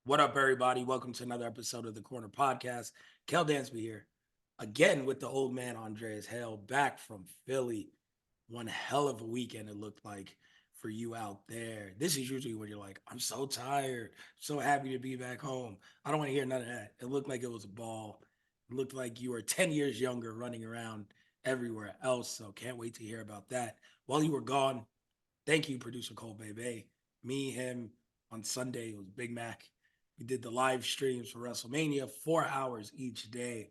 What up, everybody? Welcome to another episode of the Corner Podcast. Kel Dansby here, again with the old man Andreas Hale, back from Philly. One hell of a weekend it looked like for you out there. This is usually when you're like, I'm so tired, so happy to be back home. I don't want to hear none of that. It looked like it was a ball. It looked like you were 10 years younger running around everywhere else. So can't wait to hear about that. While you were gone, thank you, producer Cole Bebe. Me, him on Sunday, it was Big Mac. We did the live streams for WrestleMania, 4 hours each day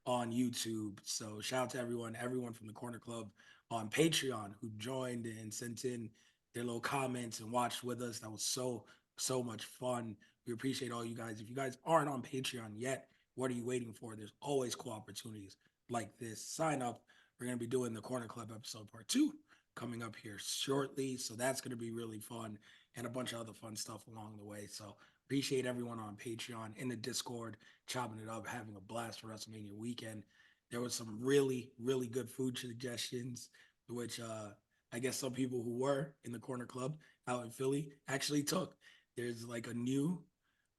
on YouTube. So shout out to everyone from the Corner Club on Patreon who joined and sent in their little comments and watched with us. That was so much fun. We appreciate all you guys. If you guys aren't on Patreon yet, what are you waiting for? There's always cool opportunities like this. Sign up. We're going to be doing the Corner Club episode part 2 coming up here shortly. So that's going to be really fun and a bunch of other fun stuff along the way. So appreciate everyone on Patreon, in the Discord, chopping it up, having a blast for WrestleMania weekend. There was some really good food suggestions, which I guess some people who were in the Corner Club out in Philly actually took. There's like a new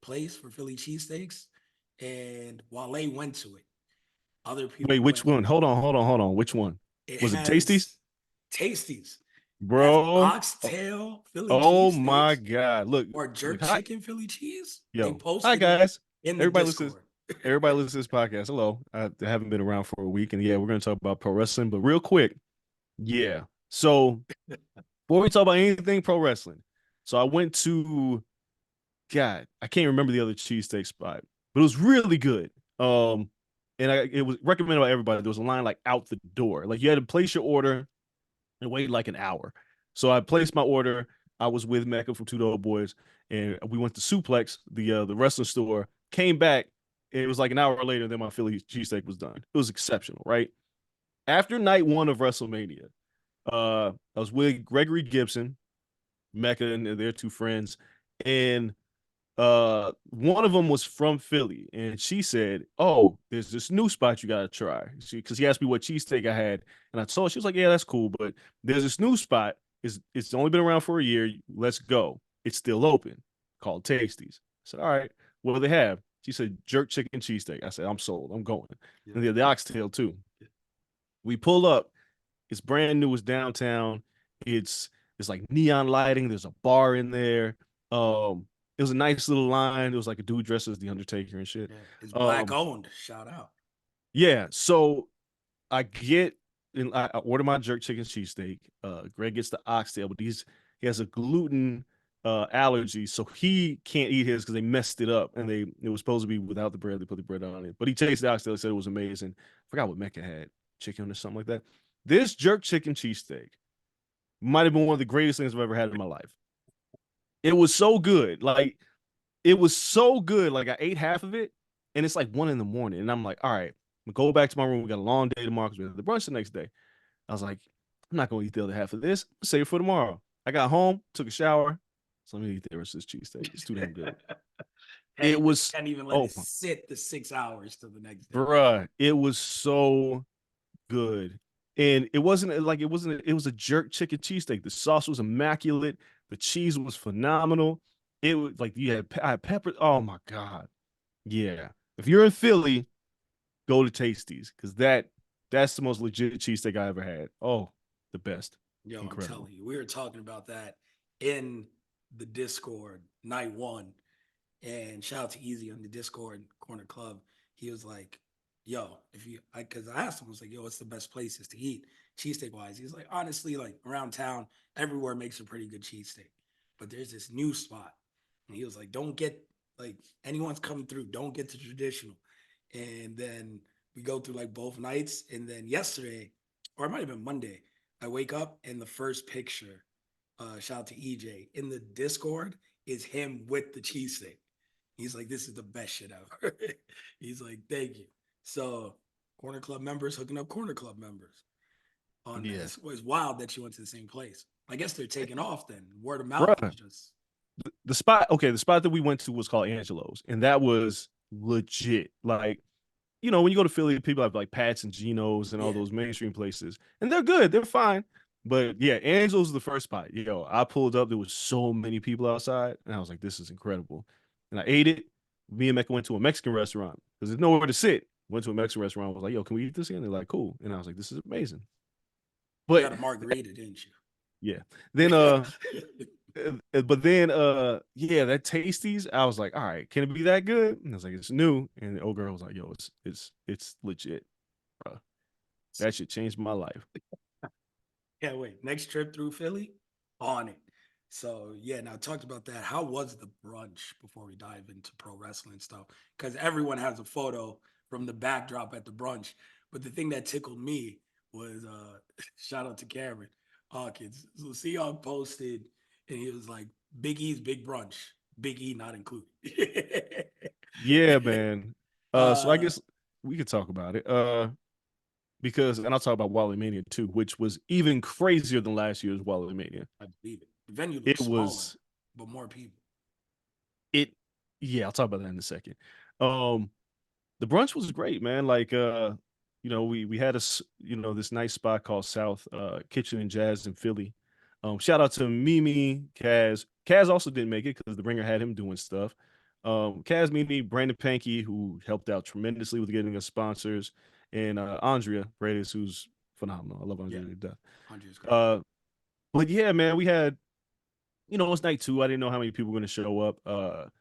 place for Philly cheesesteaks, and Wale went to it. Other Wait, people which went. one? Hold on. Which one? It Was it Tasties? has Tasties. It has Bro. oxtail Philly Oh my cheesesteaks God. or Look, jerk hi. chicken Philly cheese. They Yo. Hi posted it guys. in the Everybody listens. Discord. Everybody listens to this podcast. Hello. I haven't been around for a week. And yeah, we're gonna talk about pro wrestling, but real quick, yeah. So before we talk about anything pro wrestling, so I went to God, I can't remember the other cheesesteak spot, but it was really good. And it was recommended by everybody. There was a line like out the door. Like you had to place your order and waited like an hour. So I placed my order. I was with Mecca from Two Dope Boys, and we went to Suplex, the wrestling store. Came back, and it was like an hour later. Then my Philly cheesesteak was done. It was exceptional, right? After night one of WrestleMania, I was with Gregory Gibson, Mecca, and their two friends, and one of them was from Philly, and she said, "Oh, there's this new spot you gotta try." Because he asked me what cheesesteak I had, and I told her, she was like, "Yeah, that's cool, but there's this new spot. It's only been around for a year. Let's go. It's still open, called Tasties." I said, "All right, what do they have?" She said, "Jerk chicken cheesesteak." I said, "I'm sold. I'm going." Yeah. And the oxtail too. We pull up. It's brand new. It's downtown. It's it's like neon lighting. There's a bar in there. It was a nice little line. It was like a dude dressed as the Undertaker and shit. Yeah. It's black Um, owned. Shout out. yeah. So I get and I order my jerk chicken cheesesteak. Greg gets the oxtail, but he has a gluten allergy, so he can't eat his because they messed it up and it was supposed to be without the bread. They put the bread on it, but he tasted the oxtail. He said it was amazing. I forgot what Mecca had, chicken or something like that. This jerk chicken cheesesteak might have been one of the greatest things I've ever had in my life. It was so good. Like it was so good. Like I ate half of it, and it's like 1 in the morning, and I'm like, all right, I'm gonna go back to my room. We got a long day tomorrow because we have the brunch the next day. I was like, I'm not gonna eat the other half of this. Save it for tomorrow. I got home, took a shower. So let me eat the rest of this cheesesteak. It's too damn good. It was Can't even let oh it my sit the 6 hours till the next day. bruh. It was so good. And it was a jerk chicken cheesesteak. The sauce was immaculate. The cheese was phenomenal. It was like I had pepper. Oh my God. Yeah. If you're in Philly, go to Tasties because that's the most legit cheesesteak I ever had. Oh, the best. Yo, I'm Incredible. telling you, we were talking about that in the Discord night one. And shout out to Easy on the Discord Corner Club. He was like, yo, if you, because I asked him, I was like, yo, what's the best places to eat cheesesteak wise? He's like, honestly, like around town, everywhere makes a pretty good cheesesteak. But there's this new spot. And he was like, don't get, like, anyone's coming through, don't get the traditional. And then we go through like both nights. And then yesterday, or it might have been Monday, I wake up and the first picture, shout out to EJ, in the Discord is him with the cheesesteak. He's like, this is the best shit ever. He's like, thank you. So, Corner Club members hooking up Corner Club members on Yeah. this. It's wild that you went to the same place. I guess they're taking off then. Word of mouth is Bruh. just, The spot, okay, the spot that we went to was called Angelo's, and that was legit. Like, when you go to Philly, people have like Pat's and Geno's and all yeah. those mainstream places, and they're good, they're fine. But yeah, Angelo's was the first spot. I pulled up, there was so many people outside, and I was like, this is incredible. and I ate it. Me and Mecca went to a Mexican restaurant because there's nowhere to sit. Went to a Mexican restaurant. I was like, yo, can we eat this again? They're like, cool. And I was like, this is amazing. You But got a margarita, didn't yeah, then you? but then yeah, that Tasties, I was like, all right, can it be that good? And I was like, it's new. And the old girl was like, yo, it's legit, bro. That shit changed my life. Can't wait. Next trip through Philly, on it. So yeah, now talked about that. How was the brunch before we dive into pro wrestling stuff? Because everyone has a photo from the backdrop at the brunch. But the thing that tickled me was shout out to Cameron Hawkins. So Sean posted and he was like, Big E's big brunch, Big E not included. Yeah, man. So I uh guess we could talk about it. Because and I'll talk about Wally Mania too, which was even crazier than last year's Wally Mania. I believe it. The venue It looks smaller, was but more people. it yeah, I'll talk about that in a second. Um the brunch was great, man. Like we had this nice spot called South Kitchen and Jazz in Philly. Shout out to Mimi, Kaz. Kaz also didn't make it because the ringer had him doing stuff. Kaz, Mimi, Brandon Pankey, who helped out tremendously with getting us sponsors, and Andrea Paredes, who's phenomenal. I love Yeah, Andrea to death. 100 is great. Uh, but yeah, man, we had, it's night two. I didn't know how many people were going to show up.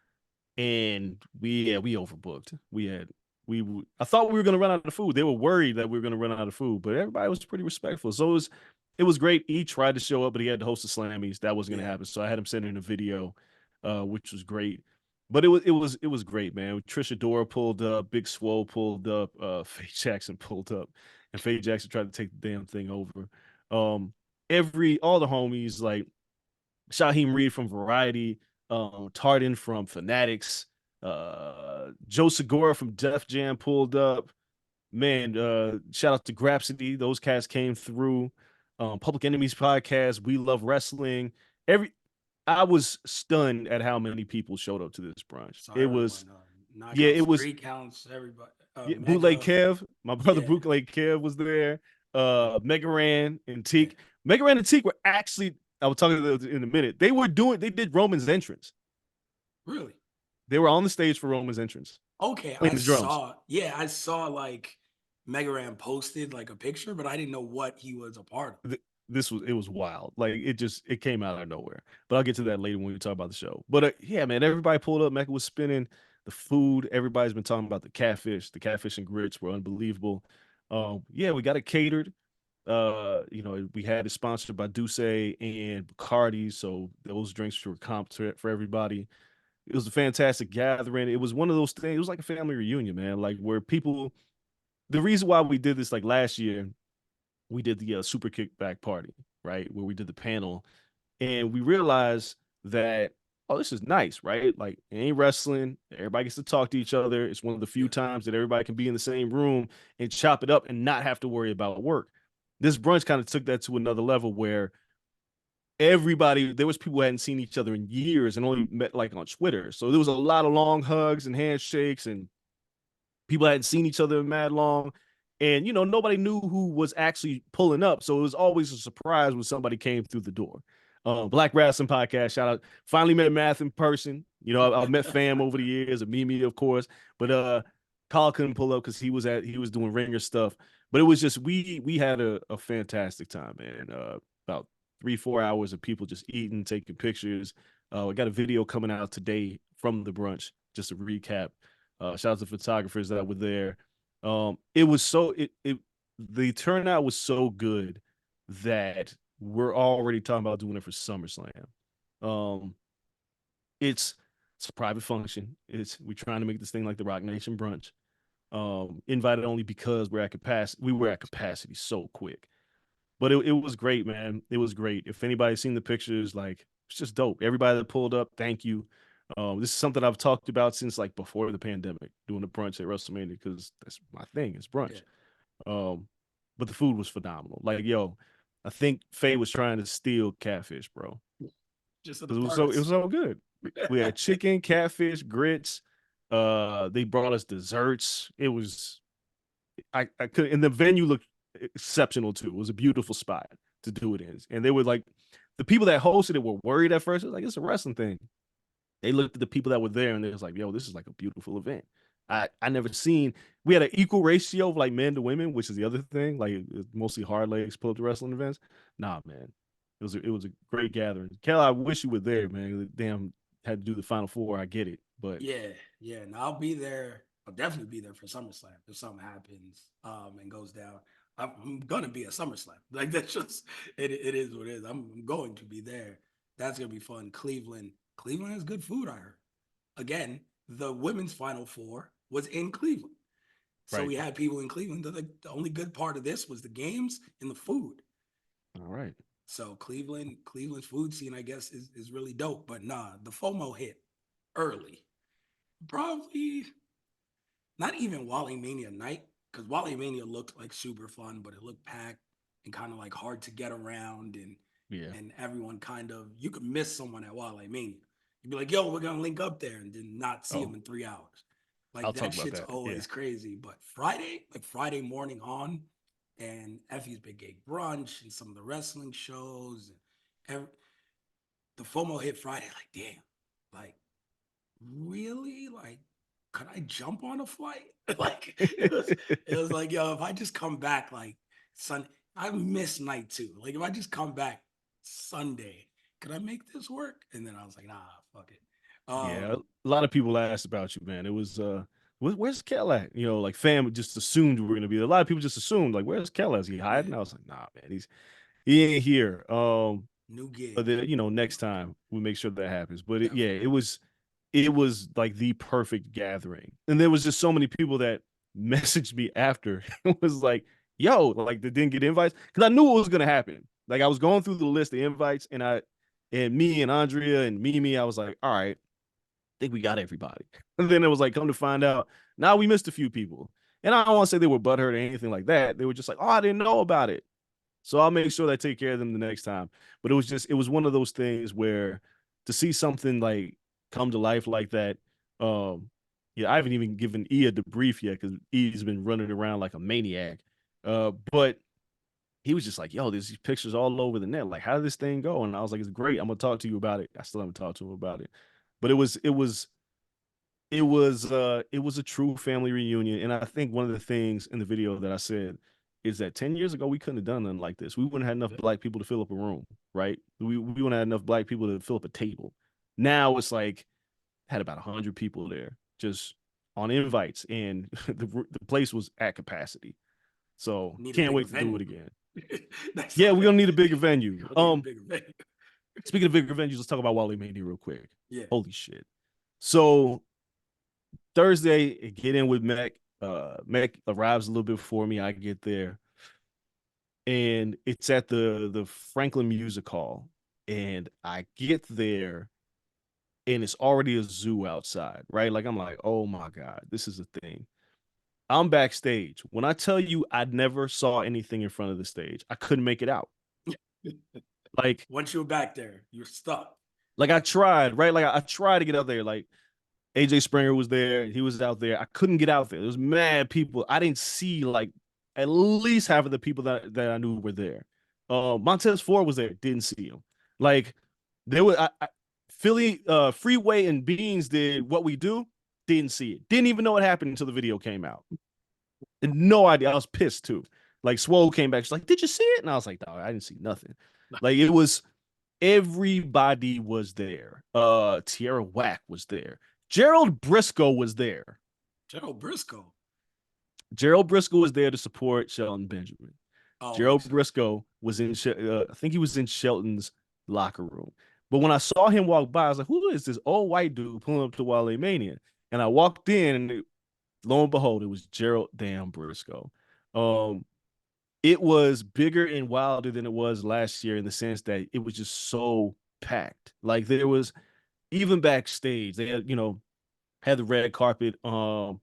And we overbooked. I thought we were gonna run out of food. They were worried that we were gonna run out of food, but everybody was pretty respectful. So it was great. He tried to show up, but he had to host the Slammies. That wasn't gonna Yeah. happen. So I had him send in a video, which was great. But it was great, man. Trisha Dora pulled up, Big Swole pulled up, Faye Jackson pulled up, and Faye Jackson tried to take the damn thing over. Um, all the homies like Shaheem Reed from Variety, Tardan from Fanatics, Joe Segura from Def Jam pulled up. Man, shout out to Grapsity. Those cats came through. Public Enemies podcast. We love wrestling. I was stunned at how many people showed up to this brunch. So It was, everyone, yeah, knockouts, it was street counts, everybody, yeah, Bootleg mega, Kev. My brother yeah, Bootleg Kev was there. yeah, Mega Ran and yeah. Teak. Mega Ran and Teak were actually, I will talk about them in a minute. They did Roman's entrance. Really? They were on the stage for Roman's entrance, Okay, playing the drums. I saw like Megaran posted like a picture, but I didn't know what he was a part of. It was wild. Like it came out of nowhere. But I'll get to that later when we talk about the show. But yeah, man, everybody pulled up. Mecca was spinning. The food, everybody's been talking about the catfish. The catfish and grits were unbelievable. Yeah, we got it catered. We had it sponsored by Duce and Bacardi, so those drinks were comped for everybody. It was a fantastic gathering. It was one of those things. It was like a family reunion, man. Like where people. The reason why we did this, like last year, we did the super kickback party, right, where we did the panel, and we realized that this is nice, right? Like it ain't wrestling. Everybody gets to talk to each other. It's one of the few Yeah, times that everybody can be in the same room and chop it up and not have to worry about work. This brunch kind of took that to another level where there was people who hadn't seen each other in years and only met like on Twitter. So there was a lot of long hugs and handshakes and people hadn't seen each other in mad long. And nobody knew who was actually pulling up. So it was always a surprise when somebody came through the door. Black Wrestling Podcast, shout out. Finally met Math in person. I've met Fam over the years, and Mimi, of course. But Carl couldn't pull up because he was doing ringer stuff. But it was just we had a fantastic time, man. About 3-4 hours of people just eating, taking pictures. I got a video coming out today from the brunch, just to recap. Shout out to photographers that were there. It was the turnout was so good that we're already talking about doing it for SummerSlam. Um, it's it's a private function. We're trying to make this thing like the Rock Nation brunch. Invited only because we're at capacity. We were at capacity so quick. But it was great, man. It was great. If anybody's seen the pictures, like it's just dope. Everybody that pulled up, thank you. This is something I've talked about since like before the pandemic, doing a brunch at WrestleMania because that's my thing. It's yeah. brunch. Um, but the food was phenomenal. Like, yo, I think Faye was trying to steal catfish, bro, Just for the because it was parts. so good. We had chicken, catfish, grits. They brought us desserts. It was I could, and the venue looked exceptional too. It was a beautiful spot to do it in, and they were like, the people that hosted it were worried at first. It was like it's a wrestling thing. They looked at the people that were there and they was like, yo, this is like a beautiful event. I never seen we had an equal ratio of like men to women, which is the other thing. Like it's mostly hard legs pull up to wrestling events. Nah, man. It was a great gathering. Kel, I wish you were there, man. Damn, had to do the final four. I get it. But Yeah, yeah, and I'll be there. I'll definitely be there for SummerSlam if something happens and goes down. I'm gonna be at SummerSlam. Like that's just it is what it is. I'm going to be there. That's gonna be fun. Cleveland has good food, I heard. Again, the women's final four was in Cleveland. So right. we had people in Cleveland. The only good part of this was the games and the food. All right. So Cleveland's food scene, I guess, is really dope. But nah, the FOMO hit early. Probably not even Wally Mania night, because Wally Mania looked like super fun, but it looked packed and kind of like hard to get around, Yeah. and everyone kind of you could miss someone at Wally Mania. You'd be like, "Yo, we're gonna link up there," and then not see them Oh, in 3 hours. I'll Like talk that about shit's that. Yeah. always crazy. But Friday, like Friday morning on, and Effie's Big Gay Brunch and some of the wrestling shows, and the FOMO hit Friday. Like, damn, like really? Like, could I jump on a flight? Like it was like, yo, if I just come back like Sun, I miss night two. Like if I just come back Sunday, could I make this work? And then I was like, nah, fuck it. Yeah, a lot of people asked about you, man. It was where's Kel at? You know, like fam just assumed we were gonna be there. A lot of people just assumed, like, where's Kel? Is he Yeah, hiding? I was like, nah, man, he ain't here. new But gig. then, next time we make sure that happens. But yeah, it was like the perfect gathering. And there was just so many people that messaged me after. It was like, yo, like they didn't get invites. Because I knew it was gonna happen. Like I was going through the list of invites and me and Andrea and Mimi, I was like, all right, think we got everybody. And then it was like, come to find out, now we missed a few people. And I don't want to say they were butthurt or anything like that. They were just like, oh, I didn't know about it. So I'll make sure that I take care of them the next time. But it was one of those things where to see something like come to life like that. Um, yeah, I haven't even given E a debrief yet because E's been running around like a maniac. But he was just like, yo, there's these pictures all over the net. Like, how did this thing go? And I was like, it's great. I'm gonna talk to you about it. I still haven't talked to him about it. But it was a true family reunion. And I think one of the things in the video that I said is that 10 years ago we couldn't have done nothing like this. We wouldn't have enough black people to fill up a room, right? We wouldn't have enough black people to fill up a table. Now it's like had about 100 people there just on invites, and the place was at capacity. So Need a can't bigger wait to do venue. it again. That's Yeah, all. we're gonna need a bigger venue. We'll need a bigger venue. Speaking of bigger venues, let's talk about Wally Mania real quick. Yeah. Holy shit. So Thursday, get in with Mac. Mac arrives a little bit before me. I get there, and it's at the Franklin Music Hall. And I get there, and it's already a zoo outside, right? Like I'm like, oh my god, this is a thing. I'm backstage. When I tell you, I never saw anything in front of the stage. I couldn't make it out. Like, Once you're back there, you're stuck. like I tried, right? Like I tried to get out there. Like AJ Springer was there. He was out there. I couldn't get out there. There was mad people. I didn't see like at least half of the people that I knew were there. Montez Ford was there. Didn't see him. Like there was Philly Freeway and Beans did what we do. Didn't see it. Didn't even know what happened until the video came out. And no idea. I was pissed too. Like Swole came back. She's like, "Did you see it?" And I was like, "No, I didn't see nothing." Like it was everybody was there. Tierra Whack was there. Gerald Briscoe was there. Gerald Briscoe. Gerald Briscoe was there to support Shelton Benjamin. Oh, Gerald makes sense. Briscoe was I think he was in Shelton's locker room. But when I saw him walk by, I was like, who is this old white dude pulling up to Wale Mania? And I walked in, and lo and behold, it was Gerald damn Briscoe. Um, it was bigger and wilder than it was last year in the sense that it was just so packed. Like there was even backstage, they had, had the red carpet. And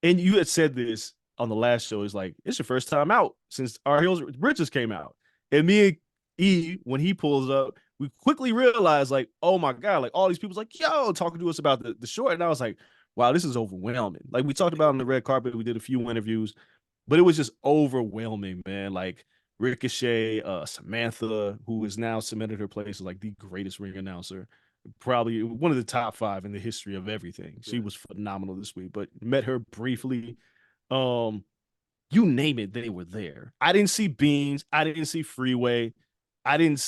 you had said this on the last show, is like, it's your first time out since Our Heels Bridges came out. And me and E, when he pulls up, we quickly realized, like, oh my God, like all these people's like, yo, talking to us about the short. And I was like, wow, this is overwhelming. Like we talked about on the red carpet, we did a few interviews, but it was just overwhelming, man. Like Ricochet, Samantha, who is now cemented her place as like the greatest ring announcer. probably one of the top 5 in the history of everything. She Yeah. was phenomenal this week, but met her briefly. Um, you name it, they were there. I didn't see Beans. I didn't see Freeway. I didn't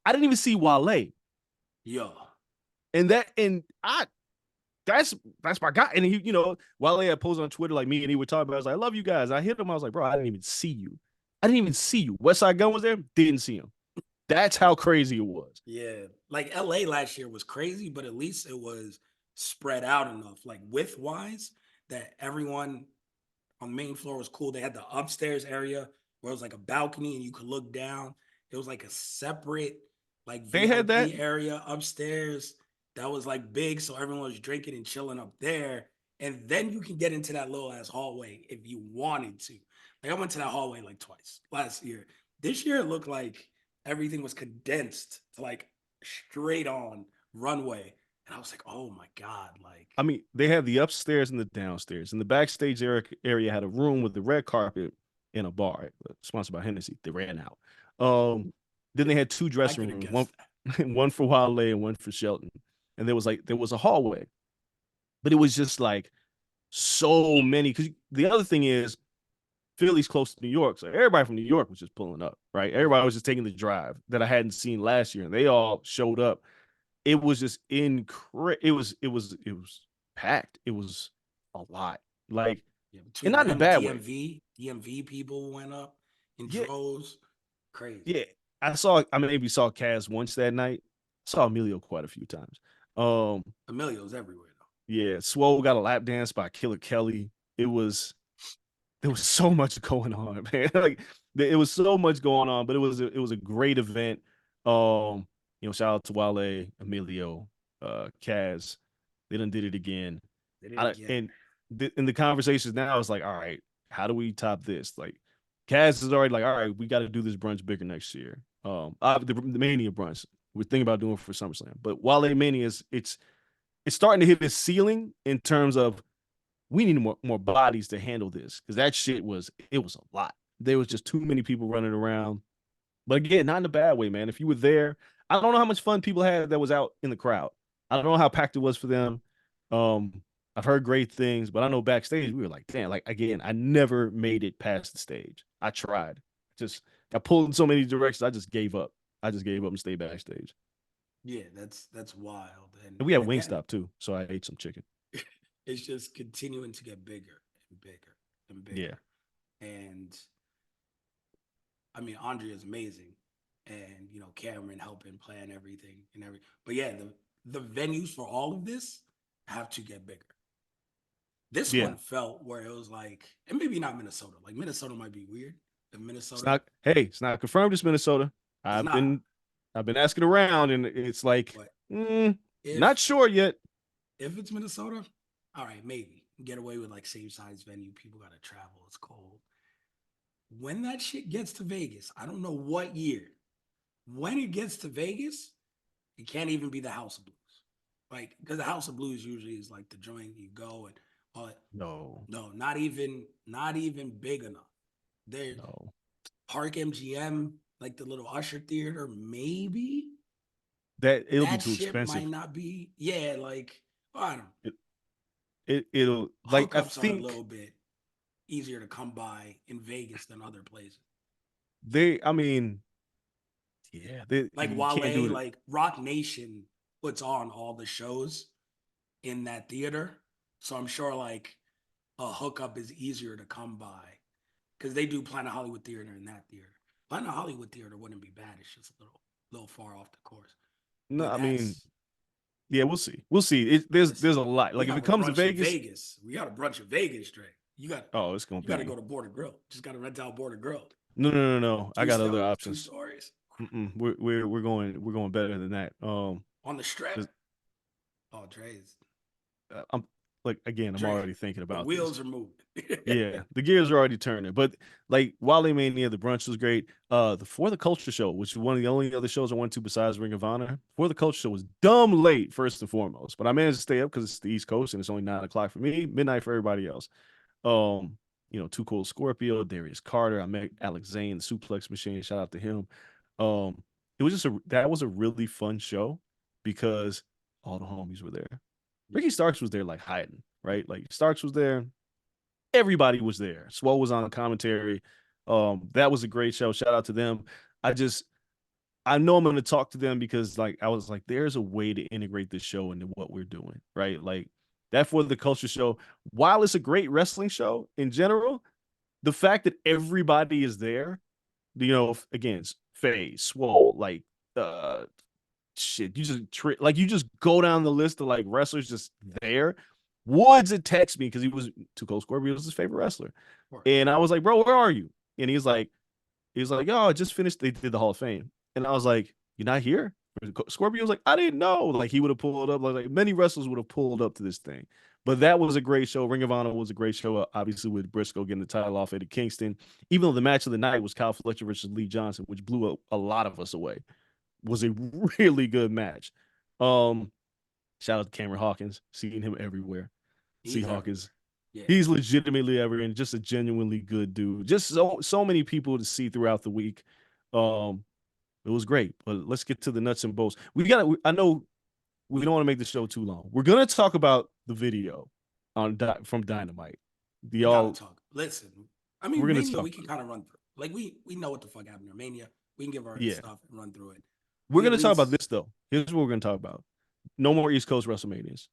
even see Wale. Yo. And I that's my guy. And he, Wale had posted on Twitter like me and he would talk about. I was like, I love you guys. I hit him. I was like, bro, I didn't even see you. I didn't even see you. West Side Gun was there. Didn't see him. That's how crazy it was. Yeah. Like LA last year was crazy, but at least it was spread out enough, like width wise, that everyone on the main floor was cool. They had the upstairs area where it was like a balcony and you could look down. It was like a separate like They had that. VIP area upstairs that was like big, so everyone was drinking and chilling up there. And then you can get into that little ass hallway if you wanted to. Like I went to that hallway like twice last year. This year it looked like everything was condensed to like straight on runway. And I was like, oh my God, like I mean, they had the upstairs and the downstairs. And the backstage area had a room with the red carpet and a bar, sponsored by Hennessy. They ran out. Then they had 2 I dressing could have rooms, guessed that. one for Wale and one for Shelton. And there was a hallway, but it was just like so many. Because the other thing is, Philly's close to New York, so everybody from New York was just pulling up, right? Yeah. Everybody was just taking the drive that I hadn't seen last year, and they all showed up. It was just incredible. It was packed. It was a lot, like, Yeah, and between not in a them, bad way. DMV people went up in Yeah, droves. Crazy. yeah. I maybe saw Kaz once that night. Saw Emilio quite a few times. Um, Emilio's everywhere though. yeah, Swole got a lap dance by Killer Kelly. It was there was so much going on, man. Like it was so much going on, but it was a great event. Shout out to Wale, Emilio, Kaz. They done did it again. Did it again. And in the conversations now, it's like, all right, how do we top this? Like, Kaz is already like, all right, we got to do this brunch bigger next year. The Mania brunch we're thinking about doing for SummerSlam, but Wale Mania it's starting to hit its ceiling in terms of we need more bodies to handle this because that shit was a lot. There was just too many people running around. But again, not in a bad way, man. If you were there, I don't know how much fun people had that was out in the crowd. I don't know how packed it was for them. I've heard great things, but I know backstage we were like, damn, like again, I never made it past the stage. I tried. Just I pulled in so many directions, I just gave up. I just gave up and stayed backstage. Yeah, that's wild. And we And had again, Wingstop too, so I ate some chicken. it's just continuing to get bigger and bigger and Yeah. bigger. And I mean, Andrea is amazing, and Cameron helping plan everything and every. But yeah, the venues for all of this have to get bigger. This Yeah. one felt where it was like, and maybe not Minnesota. Like Minnesota might be weird. If It's Minnesota not. Hey, it's not confirmed. It's Minnesota. is I've not, been, I've been asking around, and it's like, but not if sure yet. if it's Minnesota, all right, maybe get away with like same size venue. People got to travel. It's cold. When that shit gets to Vegas, I don't know what year. When it gets to Vegas, it can't even be the House of Blues. Like, because the House of Blues usually is like the joint you go and all that. No, No, not even big enough. There, no. Park MGM, like the little Usher Theater, maybe That it'll be that too shit expensive. might not be. Yeah, like I don't know. It, it'll like I Hookups are a think little bit easier to come by in Vegas than other places. they. I mean, yeah, Like you can't do Wale, it. like Rock Nation puts on all the shows in that theater. So I'm sure like a hookup is easier to come by because they do Planet Hollywood Theater in that theater. Planet Hollywood Theater wouldn't be bad. It's just a little far off the course. No, But I mean, that's yeah, we'll see. We'll see. There's listen. a lot. We Like if have it a comes to brunch in Vegas, Vegas. We got a brunch in Vegas, Dre. You got oh, it's gonna you got to be go to Border Grill. Just got to rent out Border Grill. no. I got other Two options. stories We're going better than that. on the strip. Just, Oh, Dre's I'm like again, I'm Dre. already thinking The about this. wheels are moving. Yeah, the gears are already turning. But like Wale Mania, the brunch was great. The For the Culture show, which is one of the only other shows I went to besides Ring of Honor. For the Culture show was dumb late, first and foremost. But I managed to stay up because it's the East Coast and it's only 9 o'clock for me, midnight for everybody else. Too Cool Scorpio, Darius Carter. I met Alex Zane, the suplex machine. Shout out to him. It was just that was a really fun show because all the homies were there. Yeah. Ricky Starks was there like hiding, right? Like Starks was there. Everybody was there. Swole was on commentary. That was a great show. Shout out to them. I know I'm going to talk to them because like I was like, there's a way to integrate this show into what we're doing, right? Like that for the culture show. While it's a great wrestling show in general, the fact that everybody is there, again, Faye, Swole, like shit, you just go down the list of like wrestlers just there. Woods had text me because he was Too Cold Scorpio was his favorite wrestler, and I was like, bro, where are you? And he's like, oh, I just finished. They did the Hall of Fame, and I was like, you're not here. Scorpio was like, I didn't know. Like he would have pulled up. Like many wrestlers would have pulled up to this thing. But that was a great show. Ring of Honor was a great show, obviously with Briscoe getting the title off Eddie Kingston. Even though the match of the night was Kyle Fletcher versus Lee Johnson, which blew a lot of us away, was a really good match. Um, Shout out to Cameron Hawkins, seeing him everywhere. See Hawkins, yeah. He's legitimately everywhere and just a genuinely good dude. Just so many people to see throughout the week. It was great. But let's get to the nuts and bolts. I know we don't want to make the show too long. We're gonna talk about the video from Dynamite. We gotta talk. Listen, I mean, We're gonna Mania, talk. we can kind of run through. Like we know what the fuck happened to Mania. We can give our Yeah. stuff and run through it. We're We at gonna talk about least this though. Here's what we're gonna talk about. No more East Coast WrestleManias.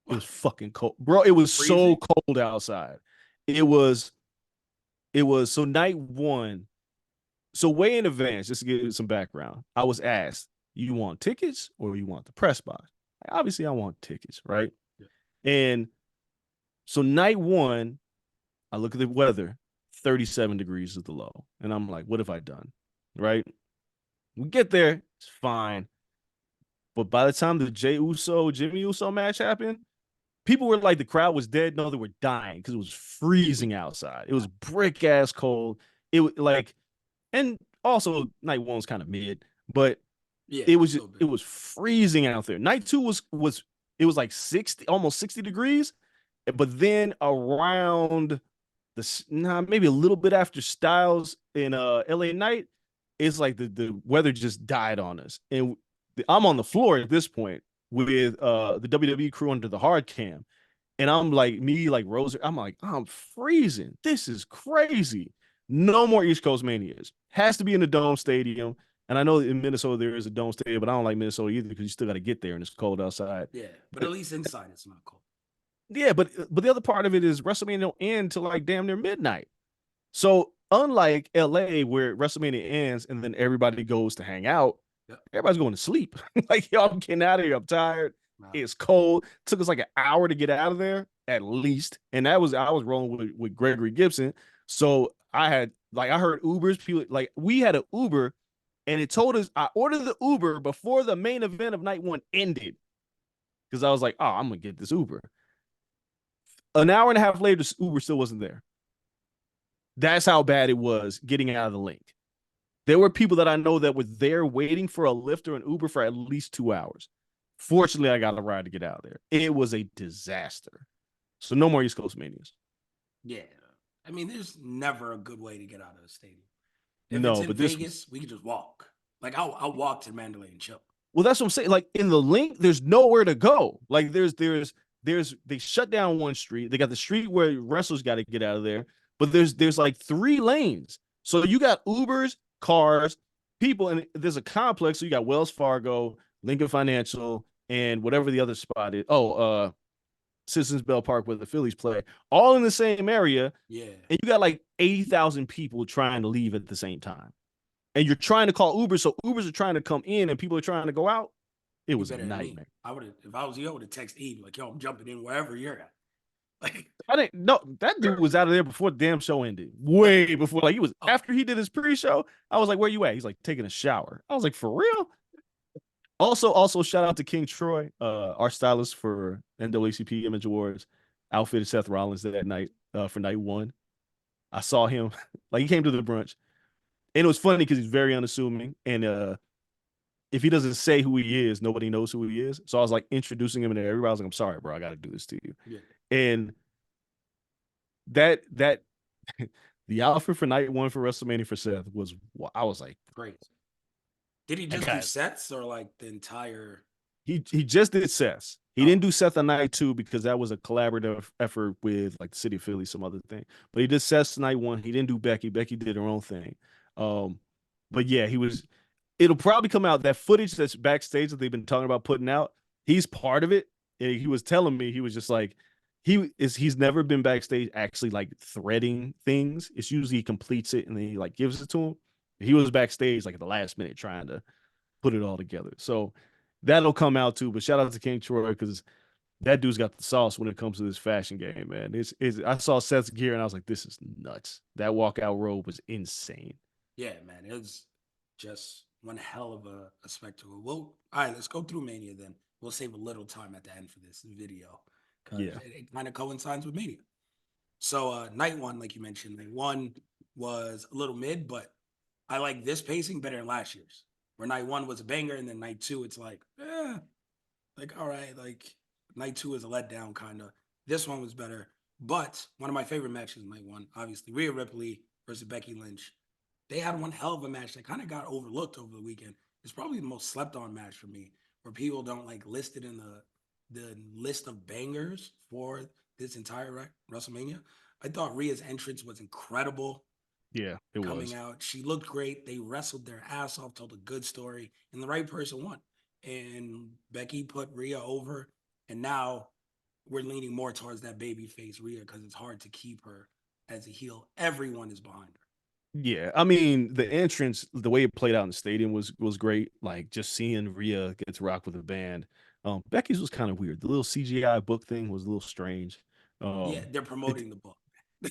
It was fucking cold, bro. It was so freezing. cold outside. It was so night one. So way in advance, just to give you some background, I was asked, "You want tickets or you want the press box?" Obviously, I want tickets, right? Yeah. And so night one, I look at the weather, 37 degrees is the low, and I'm like, "What have I done?" Right? We get there, it's fine. But by the time the Jimmy Uso match happened, people were like, the crowd was dead. No, they were dying because it was freezing outside. It was brick ass cold. It was like, and also night one was kind of mid, but Yeah, it was freezing out there. Night two was it was like 60, almost 60 degrees, but then around maybe a little bit after Styles in LA Night, it's like the weather just died on us, and I'm on the floor at this point with the WWE crew under the hard cam, and I'm like Roser, I'm freezing. This is crazy. No more East Coast Manias. Has to be in the Dome Stadium. And I know in Minnesota there is a Dome Stadium, but I don't like Minnesota either because you still got to get there and it's cold outside. yeah. But at least inside it's not cold. Yeah, but the other part of it is WrestleMania don't end till like damn near midnight. So unlike LA where WrestleMania ends and then everybody goes to hang out, Yep. everybody's going to sleep. Like, yo, I'm getting out of here. I'm tired. Wow. It's cold. Took us like an hour to get out of there at least. And I was rolling with Gregory Gibson. So I heard Ubers, people like we had an Uber and it told us I ordered the Uber before the main event of night one ended. Because I was like, oh, I'm gonna get this Uber. An hour and a half later, Uber still wasn't there. That's how bad it was getting out of the link. There were people that I know that were there waiting for a Lyft or an Uber for at least 2 hours. Fortunately, I got a ride to get out of there. It was a disaster. So no more East Coast Manias. Yeah. I mean, there's never a good way to get out of the stadium. If No, it's in but Vegas, we can just walk. Like I'll walk to Mandalay and chill. well, that's what I'm saying. Like in the link, there's nowhere to go. Like they shut down one street. They got the street where wrestlers got to get out of there, but there's like 3 lanes. So you got Ubers, cars, people, and there's a complex. So you got Wells Fargo, Lincoln Financial, and whatever the other spot is. Citizens Bell Park where the Phillies play, all in the same area. Yeah. And you got like 80,000 people trying to leave at the same time. And you're trying to call Uber, so Ubers are trying to come in and people are trying to go out. It was a nightmare. I would have, if I was you, I would have texted Eve like, "Yo, I'm jumping in wherever you're at." Like, I didn't know that dude was out of there before the damn show ended. Way before, like he was after he did his pre-show. I was like, "Where you at?" He's like taking a shower. I was like, "For real?" Also, shout out to King Troy, our stylist for NAACP Image Awards, outfitted Seth Rollins that night for night one. I saw him like he came to the brunch, and it was funny because he's very unassuming, and if he doesn't say who he is, nobody knows who he is. So I was like introducing him to everybody. I was like, "I'm sorry, bro, I got to do this to you." yeah. And that the outfit for night one for WrestleMania for Seth I was like, Great. Did he just do sets or like the entire? He just did Seth. He Oh, didn't do Seth on night two because that was a collaborative effort with like the city of Philly, some other thing. But he did Seth night one. He didn't do Becky. Becky did her own thing. Um, but yeah, he was. It'll probably come out that footage that's backstage that they've been talking about putting out. He's part of it. And he was telling me he was just like he's never been backstage actually like threading things. It's usually he completes it and then he like gives it to him. He was backstage like at the last minute trying to put it all together. So that'll come out too. But shout out to King Troy because that dude's got the sauce when it comes to this fashion game, man. It's I saw Seth's gear and I was like, this is nuts. That walkout robe was insane. yeah, man. It was just one hell of a spectacle. Well, all right, let's go through Mania then. We'll save a little time at the end for this video because Yeah. it kind of coincides with Mania. So night one, like you mentioned, night one was a little mid, but I like this pacing better than last year's. Where night one was a banger, and then night two, it's like all right, like night two is a letdown kind of. This one was better, but one of my favorite matches night one, obviously Rhea Ripley versus Becky Lynch. They had one hell of a match that kind of got overlooked over the weekend. It's probably the most slept on match for me, where people don't like list it in the list of bangers for this entire WrestleMania. I thought Rhea's entrance was incredible Yeah, it coming was. out. She looked great. They wrestled their ass off, told a good story, and the right person won. And Becky put Rhea over, and now we're leaning more towards that baby face Rhea because it's hard to keep her as a heel. Everyone is behind her. Yeah, I mean the entrance, the way it played out in the stadium was great. Like just seeing Rhea get to rock with a band. Becky's was kind of weird. The little CGI book thing was a little strange. Yeah, Um, they're it promoting the book.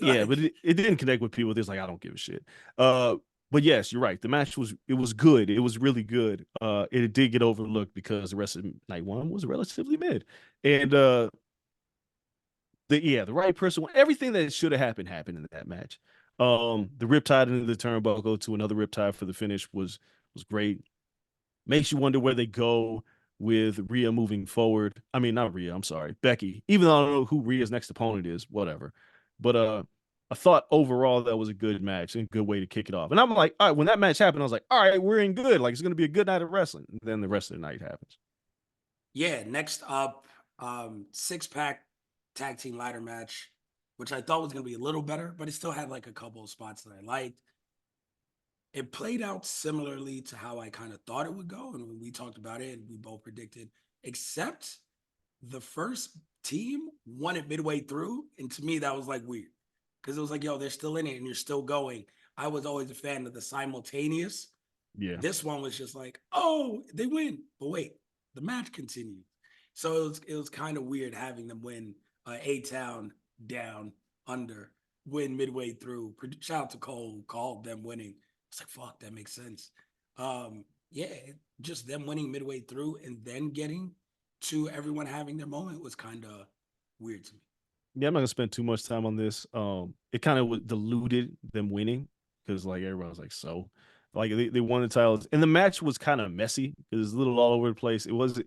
yeah, but Like, it didn't connect with people. There's like I don't give a shit. Uh, but yes, you're right. The match was good. It was really good. It did get overlooked because the rest of night one was relatively mid, and the right person, everything that should have happened in that match. The riptide into the turnbuckle to another riptide for the finish was great. Makes you wonder where they go with Rhea moving forward. I mean, not Rhea, I'm sorry, Becky. Even though I don't know who Rhea's next opponent is, whatever. But I thought overall that was a good match and a good way to kick it off. And I'm like, all right, when that match happened, I was like, all right, we're in good. Like it's gonna be a good night of wrestling. And then the rest of the night happens. yeah, next up, six pack tag team ladder match, which I thought was going to be a little better, but it still had like a couple of spots that I liked. It played out similarly to how I kind of thought it would go. And when we talked about it, we both predicted, except the first team won it midway through. And to me, that was like weird because it was like, yo, they're still in it and you're still going. I was always a fan of the simultaneous. Yeah. This one was just like, oh, they win. But wait, the match continued. So it was kind of weird having them win A Town down under, win midway through. Shout out to Cole who called them winning. It's like, fuck, that makes sense. Yeah, just them winning midway through and then getting to everyone having their moment was kind of weird to me. Yeah, I'm not gonna spend too much time on this. It kind of diluted them winning because like everyone was like, so like they won the titles and the match was kind of messy. It was a little all over the place. It was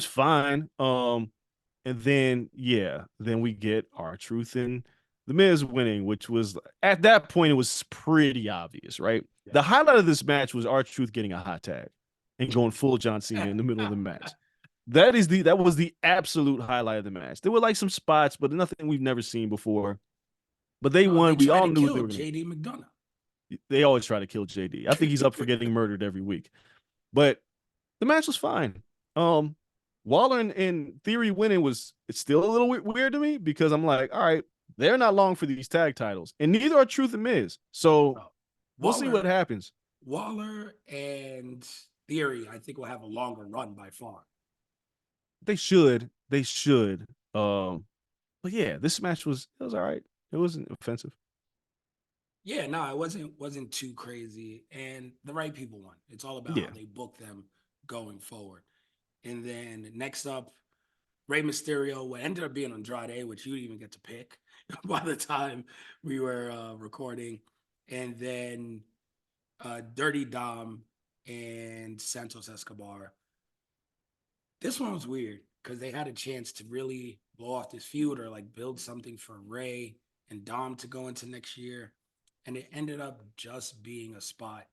fine. And then yeah, then we get our truth in the Miz winning, which was at that point it was pretty obvious, right? The Yes. highlight of this match was our truth getting a hot tag and going full John Cena in the middle of the match. That was the absolute highlight of the match. There were like some spots, but nothing we've never seen before. But they Oh, they won. We tried all to knew they kill were gonna. JD McDonough. They always try to kill JD. I think he's up for getting murdered every week. But the match was fine. Um, Waller and Theory winning was it's still a little weird to me because I'm like, all right, they're not long for these tag titles, and neither are Truth and Miz. So Oh, we'll see what Waller, happens. Waller and Theory, I think will have a longer run by far. They should. They should. But yeah, this match was all right. It wasn't offensive. Yeah, no, it wasn't too crazy, and the right people won. It's all about how Yeah. they book them going forward. And then next up, Rey Mysterio, what ended up being Andrade, which you didn't even get to pick by the time we were recording, and then Dirty Dom and Santos Escobar. This one was weird because they had a chance to really blow off this feud or like build something for Ray and Dom to go into next year. And it ended up just being a spot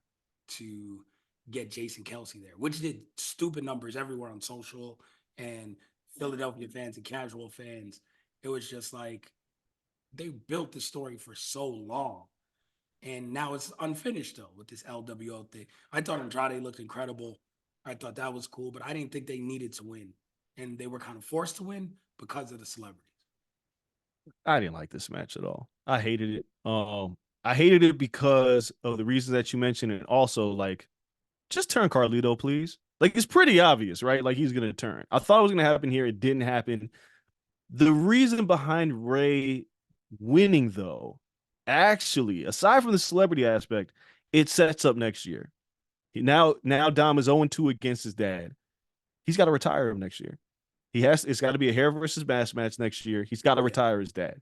to get Jason Kelsey there, which did stupid numbers everywhere on social. and Philadelphia fans and casual fans. It was just like they built the story for so long. And now it's unfinished though with this LWO thing. I thought Andrade looked incredible. I thought that was cool, but I didn't think they needed to win. And they were kind of forced to win because of the celebrities. I didn't like this match at all. I hated it. I hated it because of the reasons that you mentioned, and also like just turn Carlito, please. Like it's pretty obvious, right? Like he's gonna turn. I thought it was gonna happen here. It didn't happen. The reason behind Ray winning, though, actually, aside from the celebrity aspect, it sets up next year. Now Dom is 0-2 against his dad. He's got to retire him next year. It's got to be a hair versus mask match next year. He's got to Yeah. retire his dad.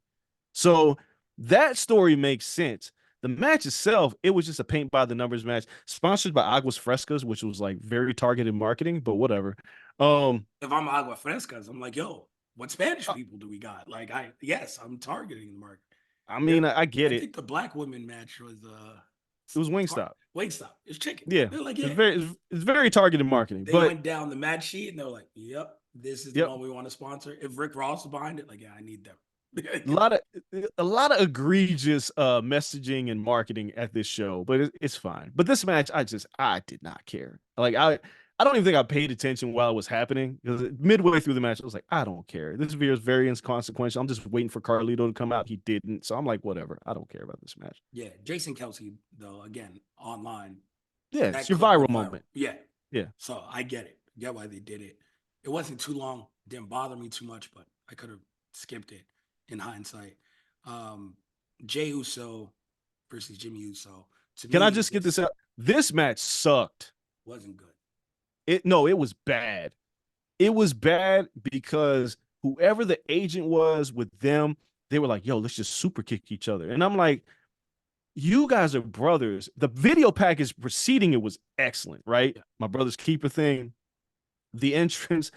So that story makes sense. The match itself, it was just a paint by the numbers match, sponsored by Aguas Frescas, which was like very targeted marketing, but whatever. If I'm Agua Frescas, I'm like, yo, what Spanish people do we got? Like, yes, I'm targeting the market. I Yeah, mean, I get I it. think the black women match was It was Wingstop. wait stop. It's chicken. Yeah, They're like, it's yeah. very targeted marketing, They but went down the match sheet and they're like, yep, this is the yep, one we want to sponsor. If Rick Ross is behind it, like, yeah, I need them. a lot of egregious messaging and marketing at this show, but it's fine. But this match, I did not care. Like I don't even think I paid attention while it was happening because midway through the match, I was like, I don't care. This is very inconsequential. I'm just waiting for Carlito to come out. He didn't, so I'm like, whatever. I don't care about this match. Yeah, Jason Kelsey, though, again, online, Yeah, it's that your clip viral went viral. moment. Yeah. Yeah, So I get it. Get why they did it. It wasn't too long, didn't bother me too much, but I could have skipped it in hindsight. Um, Jay Uso versus Jimmy Uso, to can I me, just get this just out? This match sucked. wasn't good. It was bad. It was bad because whoever the agent was with them, they were like, yo, let's just super kick each other. And I'm like, you guys are brothers. The video package preceding it was excellent, right? Yeah. My brother's keeper thing, the entrance.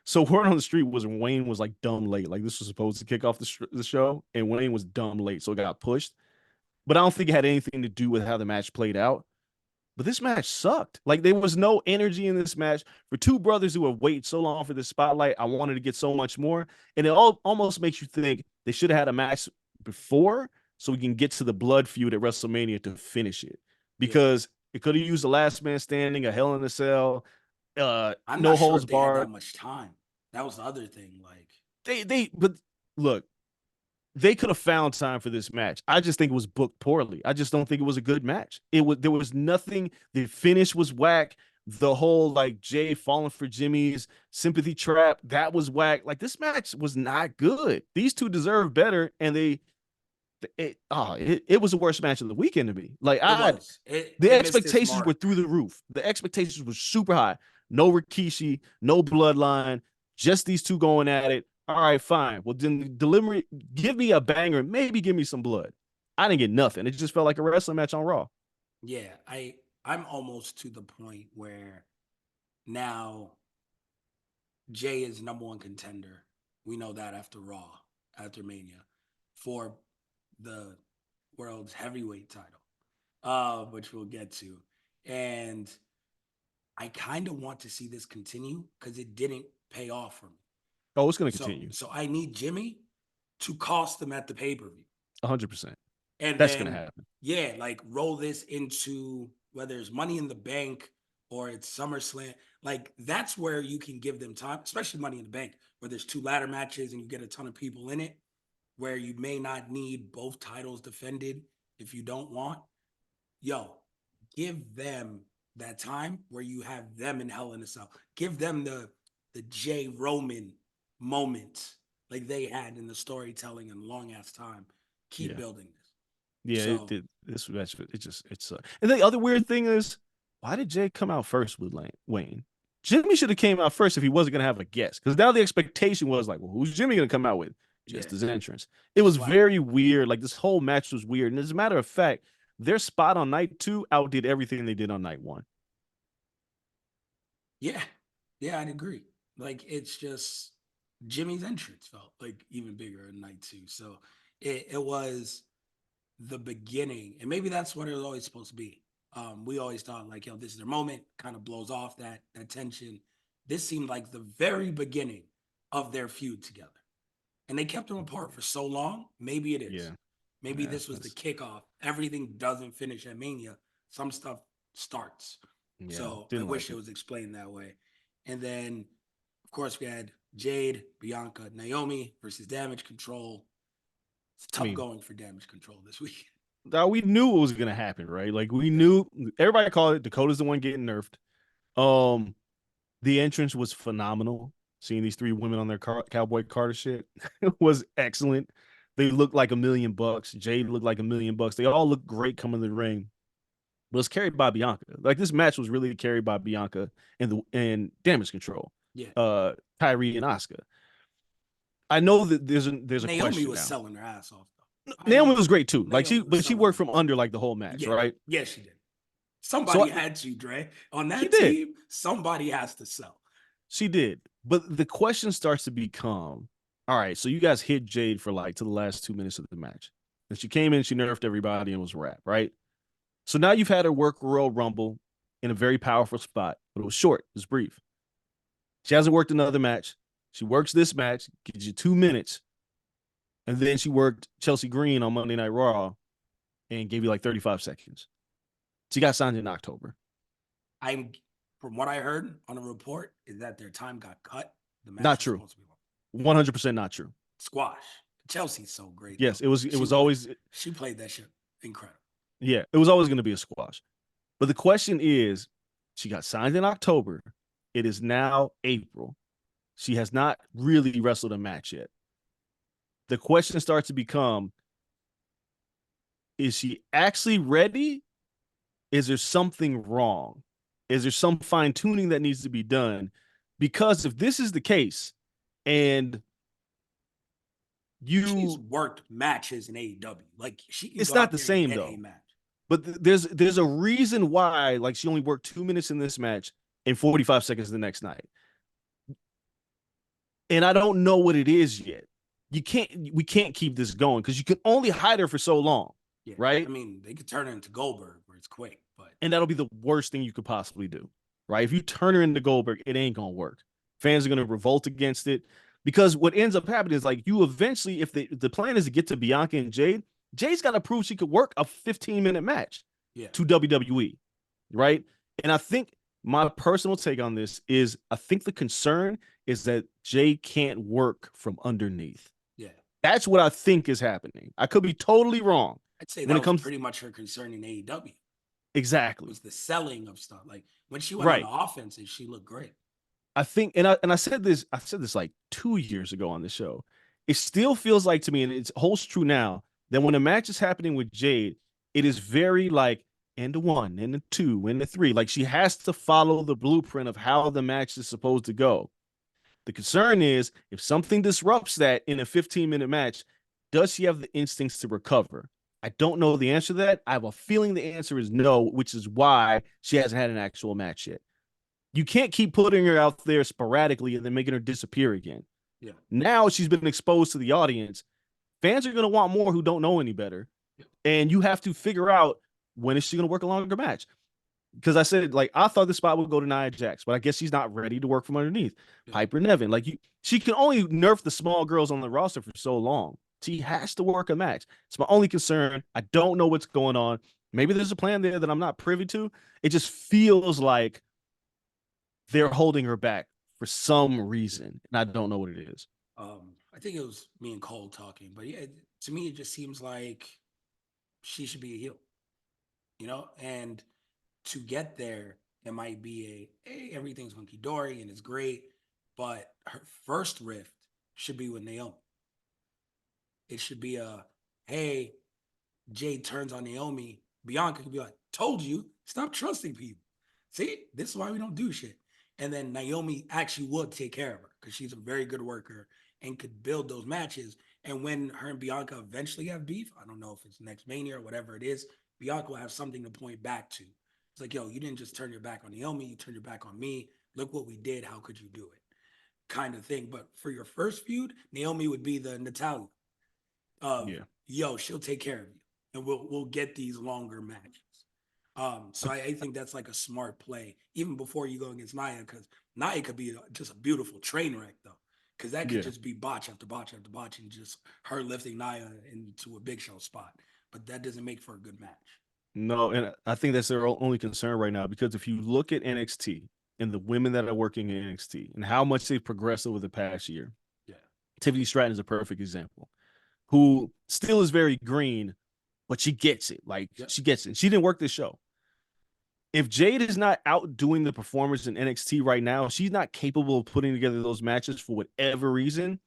So word on the street was Wayne was like dumb late. Like this was supposed to kick off the show, and Wayne was dumb late, so it got pushed. But I don't think it had anything to do with how the match played out. But this match sucked. Like there was no energy in this match for two brothers who have waited so long for the spotlight. I wanted to get so much more, and it almost makes you think they should have had a match before so we can get to the blood feud at WrestleMania to finish it Yeah. because it could have used the last man standing, a Hell in a Cell, I'm no not sure holds if they had that barred. much time. That was the other thing. Like, But look, they could have found time for this match. I just think it was booked poorly. I just don't think it was a good match. There was nothing. The finish was whack. The whole like Jay falling for Jimmy's sympathy trap, that was whack. Like this match was not good. These two deserve better, and it was the worst match of the weekend to me. Like it was. It the it missed its expectations were mark. through the roof. The expectations were super high. No Rikishi, no bloodline, just these two going at it. All right, fine. Well, then delivery, give me a banger, maybe give me some blood. I didn't get nothing. It just felt like a wrestling match on Raw. Yeah, I'm almost to the point where now Jay is number one contender. We know that after Raw, after Mania, for the world's heavyweight title, which we'll get to. And I kind of want to see this continue because it didn't pay off for me. Oh, it's gonna So, continue. so I need Jimmy to cost them at the pay per view, 100%. and That's gonna then happen. yeah, like roll this into whether it's Money in the Bank or it's SummerSlam. Like that's where you can give them time, especially Money in the Bank, where there's two ladder matches and you get a ton of people in it, where you may not need both titles defended if you don't want. Yo, give them that time where you have them in Hell in a Cell. Give them the J Roman moment like they had in the storytelling and long ass time. Keep Yeah. building this. Yeah, it So did. This match, it's. And the other weird thing is, why did Jay come out first with Wayne? Jimmy should have came out first if he wasn't gonna have a guest, because now the expectation was like, well, who's Jimmy gonna come out with? yeah, Just his entrance. It was flat. very weird. Like this whole match was weird. And as a matter of fact, their spot on night two outdid everything they did on night one. Yeah, yeah, I'd agree. Like it's just Jimmy's entrance felt like even bigger in night two. So it was the beginning, and maybe that's what it was always supposed to be. We always thought like, yo, this is their moment, kind of blows off that tension, this seemed like the very beginning of their feud together. And they kept them apart for so long. Maybe it is. Yeah. Maybe Yeah. this was the kickoff. Everything doesn't finish at Mania. Some stuff starts. Yeah. So I Didn't wish like it it. was explained that way. And then, of course, we had Jade, Bianca, Naomi versus Damage Control. It's I tough mean, going for Damage Control this week. now we knew it was gonna happen, right? Like we Yeah. knew everybody called it Dakota's the one getting nerfed. Um, the entrance was phenomenal. Seeing these three women on their cowboy Carter shit was excellent. They looked like $1,000,000. Jade looked like $1,000,000. They all looked great coming to the ring. But it's carried by Bianca. Like this match was really carried by Bianca and Damage Control. Yeah. Kyrie and Asuka. I know that there's a Naomi question was now. selling her ass off, though. Naomi was great too. Like Naomi was she selling worked her from ass. under like the whole match, Yeah. right? Yeah, she did. So Somebody had to, Dre. On she that did. team, somebody has to sell. She did. But the question starts to become, all right, so you guys hit Jade for like to the last 2 minutes of the match. And she came in, she nerfed everybody and was wrapped, right? So now you've had her work Royal Rumble in a very powerful spot, but it was short, it was brief. She hasn't worked another match. She works this match, gives you 2 minutes, and then she worked Chelsea Green on Monday Night Raw and gave you like 35 seconds. She got signed in October. I'm from what I heard on a report is that their time got cut. The match Not was true. supposed to be long. 100% not true. Squash. Chelsea's so great. Yes, though. it was always she played that shit incredible. yeah, it was always going to be a squash. But the question is, she got signed in October. It is now April. She has not really wrestled a match yet. The question starts to become, is she actually ready? Is there something wrong? Is there some fine tuning that needs to be done? Because if this is the case, and She's you, worked matches in AEW. Like she can it's go not out the there and same get a though. match. But there's a reason why, like she only worked 2 minutes in this match and 45 seconds the next night. And I don't know what it is yet. We can't keep this going because you can only hide her for so long, Yeah. right? I mean, they could turn her into Goldberg where it's quick, but And that'll be the worst thing you could possibly do, right? If you turn her into Goldberg, it ain't gonna work. Fans are gonna revolt against it because what ends up happening is like you eventually, if the plan is to get to Bianca and Jade, Jade's got to prove she could work a 15-minute match yeah. to WWE, right? And I think my personal take on this is I think the concern is that Jade can't work from underneath. Yeah. That's what I think is happening. I could be totally wrong. I'd say When that it was comes pretty much her concern in AEW. exactly Was the selling of stuff. Like when she went right, on the offenses, she looked great. I think, and I said this like 2 years ago on the show. It still feels like to me, and it holds true now, that when a match is happening with Jade, it is very like and a one, and a two, and a three. Like she has to follow the blueprint of how the match is supposed to go. The concern is if something disrupts that in a 15-minute match, does she have the instincts to recover? I don't know the answer to that. I have a feeling the answer is no, which is why she hasn't had an actual match yet. You can't keep putting her out there sporadically and then making her disappear again. Yeah. Now she's been exposed to the audience. Fans are going to want more who don't know any better. Yeah. And you have to figure out when is she going to work a longer match. Because I said, like, I thought the spot would go to Nia Jax, but I guess she's not ready to work from underneath. Yeah. Piper Nevin, like she can only nerf the small girls on the roster for so long. She has to work a match. It's my only concern. I don't know what's going on. Maybe there's a plan there that I'm not privy to. It just feels like they're holding her back for some reason, and I don't know what it is. I think it was me and Cole talking, but yeah, to me it just seems like she should be a heel, and to get there, it might be hey, everything's hunky dory and it's great, but her first rift should be with Naomi. It should be hey, Jade turns on Naomi. Bianca could be like, told you, stop trusting people. See, this is why we don't do shit. And then Naomi actually would take care of her because she's a very good worker and could build those matches. And when her and Bianca eventually have beef, I don't know if it's next Mania or whatever it is, Bianca will have something to point back to. It's like, yo, you didn't just turn your back on Naomi, you turned your back on me. Look what we did. How could you do it? Kind of thing. But for your first feud, Naomi would be the Natalia of, Yeah. yo, she'll take care of you. And we'll get these longer matches. So I think that's like a smart play, even before you go against Nia, because Nia could be just a beautiful train wreck, though, because that could Yeah. just be botch after botch after botch, and just her lifting Nia into a Big Show spot. But that doesn't make for a good match. No, and I think that's their only concern right now because if you look at NXT and the women that are working in NXT and how much they've progressed over the past year, Yeah, Tiffany Stratton is a perfect example, who still is very green, but she gets it. Like yeah. she gets it. She didn't work this show. If Jade is not outdoing the performers in NXT right now, she's not capable of putting together those matches for whatever reason.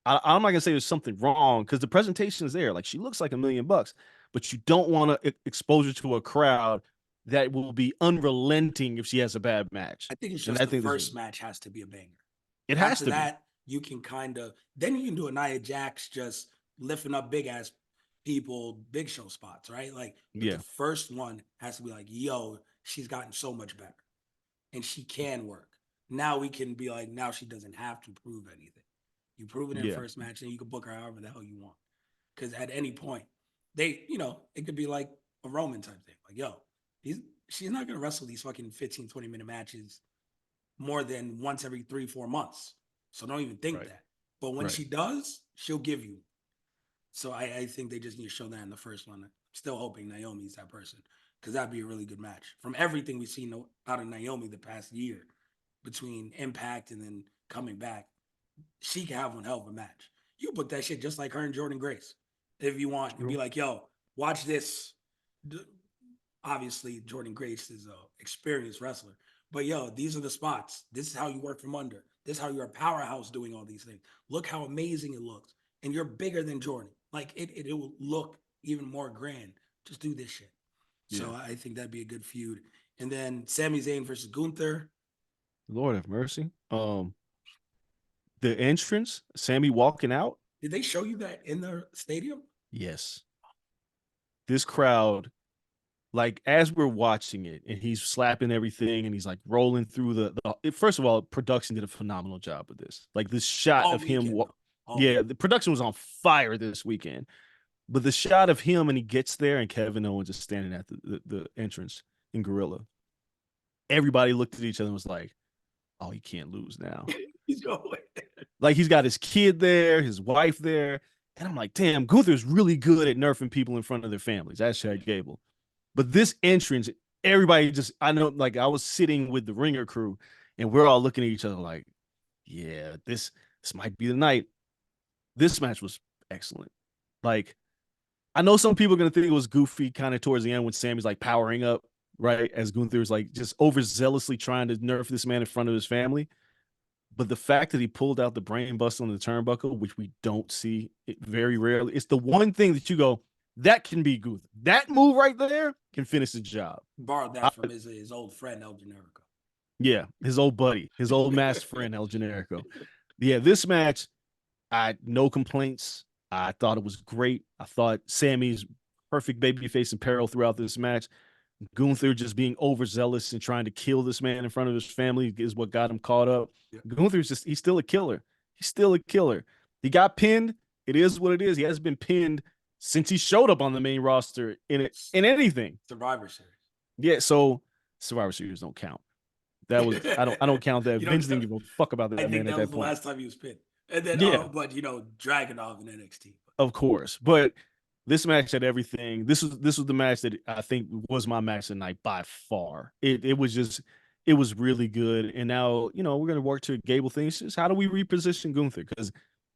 I'm not gonna say there's something wrong because the presentation is there. Like she looks like $1,000,000, but you don't want to expose her to a crowd that will be unrelenting if she has a bad match. I think it's And just I the think this first is match has to be a banger. it has After to be. that, you can kind of then you can do a Nia Jax just lifting up big ass people, Big Show spots, right? Like, but the Yeah, first one has to be like, yo, she's gotten so much better, and she can work. Now we can be like, now she doesn't have to prove anything. You prove it in her yeah, first match, and you can book her however the hell you want. Because at any point, it could be like a Roman type thing. Like, yo, he's she's not gonna wrestle these fucking 15, 20-minute matches more than once every 3, 4 months. So don't even think right, that. But when right. she does, she'll give you. So I think they just need to show that in the first one. I'm still hoping Naomi's that person because that'd be a really good match. From everything we've seen out of Naomi the past year, between Impact and then coming back, she can have one hell of a match. You book that shit just like her and Jordan Grace, if you want, and be True. like, yo, watch this. Obviously, Jordan Grace is a experienced wrestler, but yo, these are the spots. This is how you work from under. This is how you're a powerhouse doing all these things. Look how amazing it looks, and you're bigger than Jordan. Like it will look even more grand. Just do this shit. Yeah. So I think that'd be a good feud. And then Sami Zayn versus Gunther. Lord have mercy. The entrance, Sammy walking out. Did they show you that in the stadium? Yes. This crowd, like as we're watching it, and he's slapping everything, and he's like rolling through first of all, production did a phenomenal job with this. Like this shot All of him, weekend though. All yeah, weekend. the production was on fire this weekend. But the shot of him and he gets there, and Kevin Owens is standing at the entrance in Gorilla. Everybody looked at each other and was like, "Oh, he can't lose now." He's going. Like he's got his kid there, his wife there, and I'm like, "Damn, Gunther's really good at nerfing people in front of their families." That's Chad Gable. But this entrance, everybody just, I know, like I was sitting with the Ringer crew, and we're all looking at each other like, "Yeah, this might be the night." This match was excellent. Like I know some people are gonna think it was goofy kind of towards the end when Sammy's like powering up, right? As Gunther's like just overzealously trying to nerf this man in front of his family. But the fact that he pulled out the brain bust on the turnbuckle, which we don't see it very rarely, it's the one thing that you go, that can be Gunther. That move right there can finish the job. Borrowed I, that from his old friend El Generico. yeah, his old buddy, his old master friend El Generico. Yeah, this match, I had no complaints. I thought it was great. I thought Sammy's perfect babyface and peril throughout this match. Gunther just being overzealous and trying to kill this man in front of his family is what got him caught up. Yeah. Gunther's just, he's still a killer. He's still a killer. He got pinned. It is what it is. He hasn't been pinned since he showed up on the main roster in anything. Survivor Series. Yeah, so Survivor Series don't count. That was I don't count that. You know, Vince didn't give a fuck about I that think man at that was that the point. last time he was pinned. And then, Yeah, but Dragunov in NXT. of course. But this match had everything. This was the match that I think was my match tonight by far. It was just it was really good. And now, we're gonna work to Gable things. Just how do we reposition Gunther? Because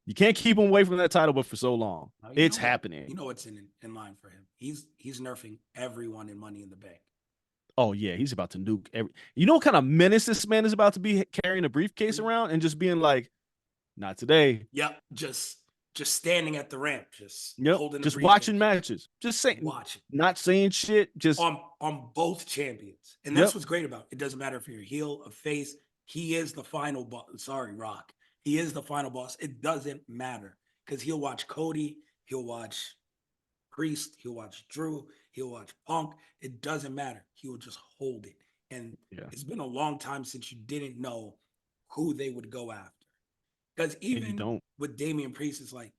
you can't keep him away from that title, but for so long. Now, you It's know what? happening. You know what's in line for him. He's nerfing everyone in Money in the Bank. Oh yeah, he's about to nuke every what kind of menace this man is about to be carrying a briefcase around and just being like, not today. Yep, just standing at the ramp, just Yep. holding the Just watching briefcase, matches. Just saying watching not saying shit. Just on both champions, and that's yep. what's great about it. It doesn't matter if you're a heel, a face. He is the final boss. Sorry, Rock. He is the final boss. It doesn't matter because he'll watch Cody, he'll watch Priest, he'll watch Drew, he'll watch Punk. It doesn't matter. He will just hold it. And Yeah. it's been a long time since you didn't know who they would go after. Because And you even don't. with Damian Priest, it's like,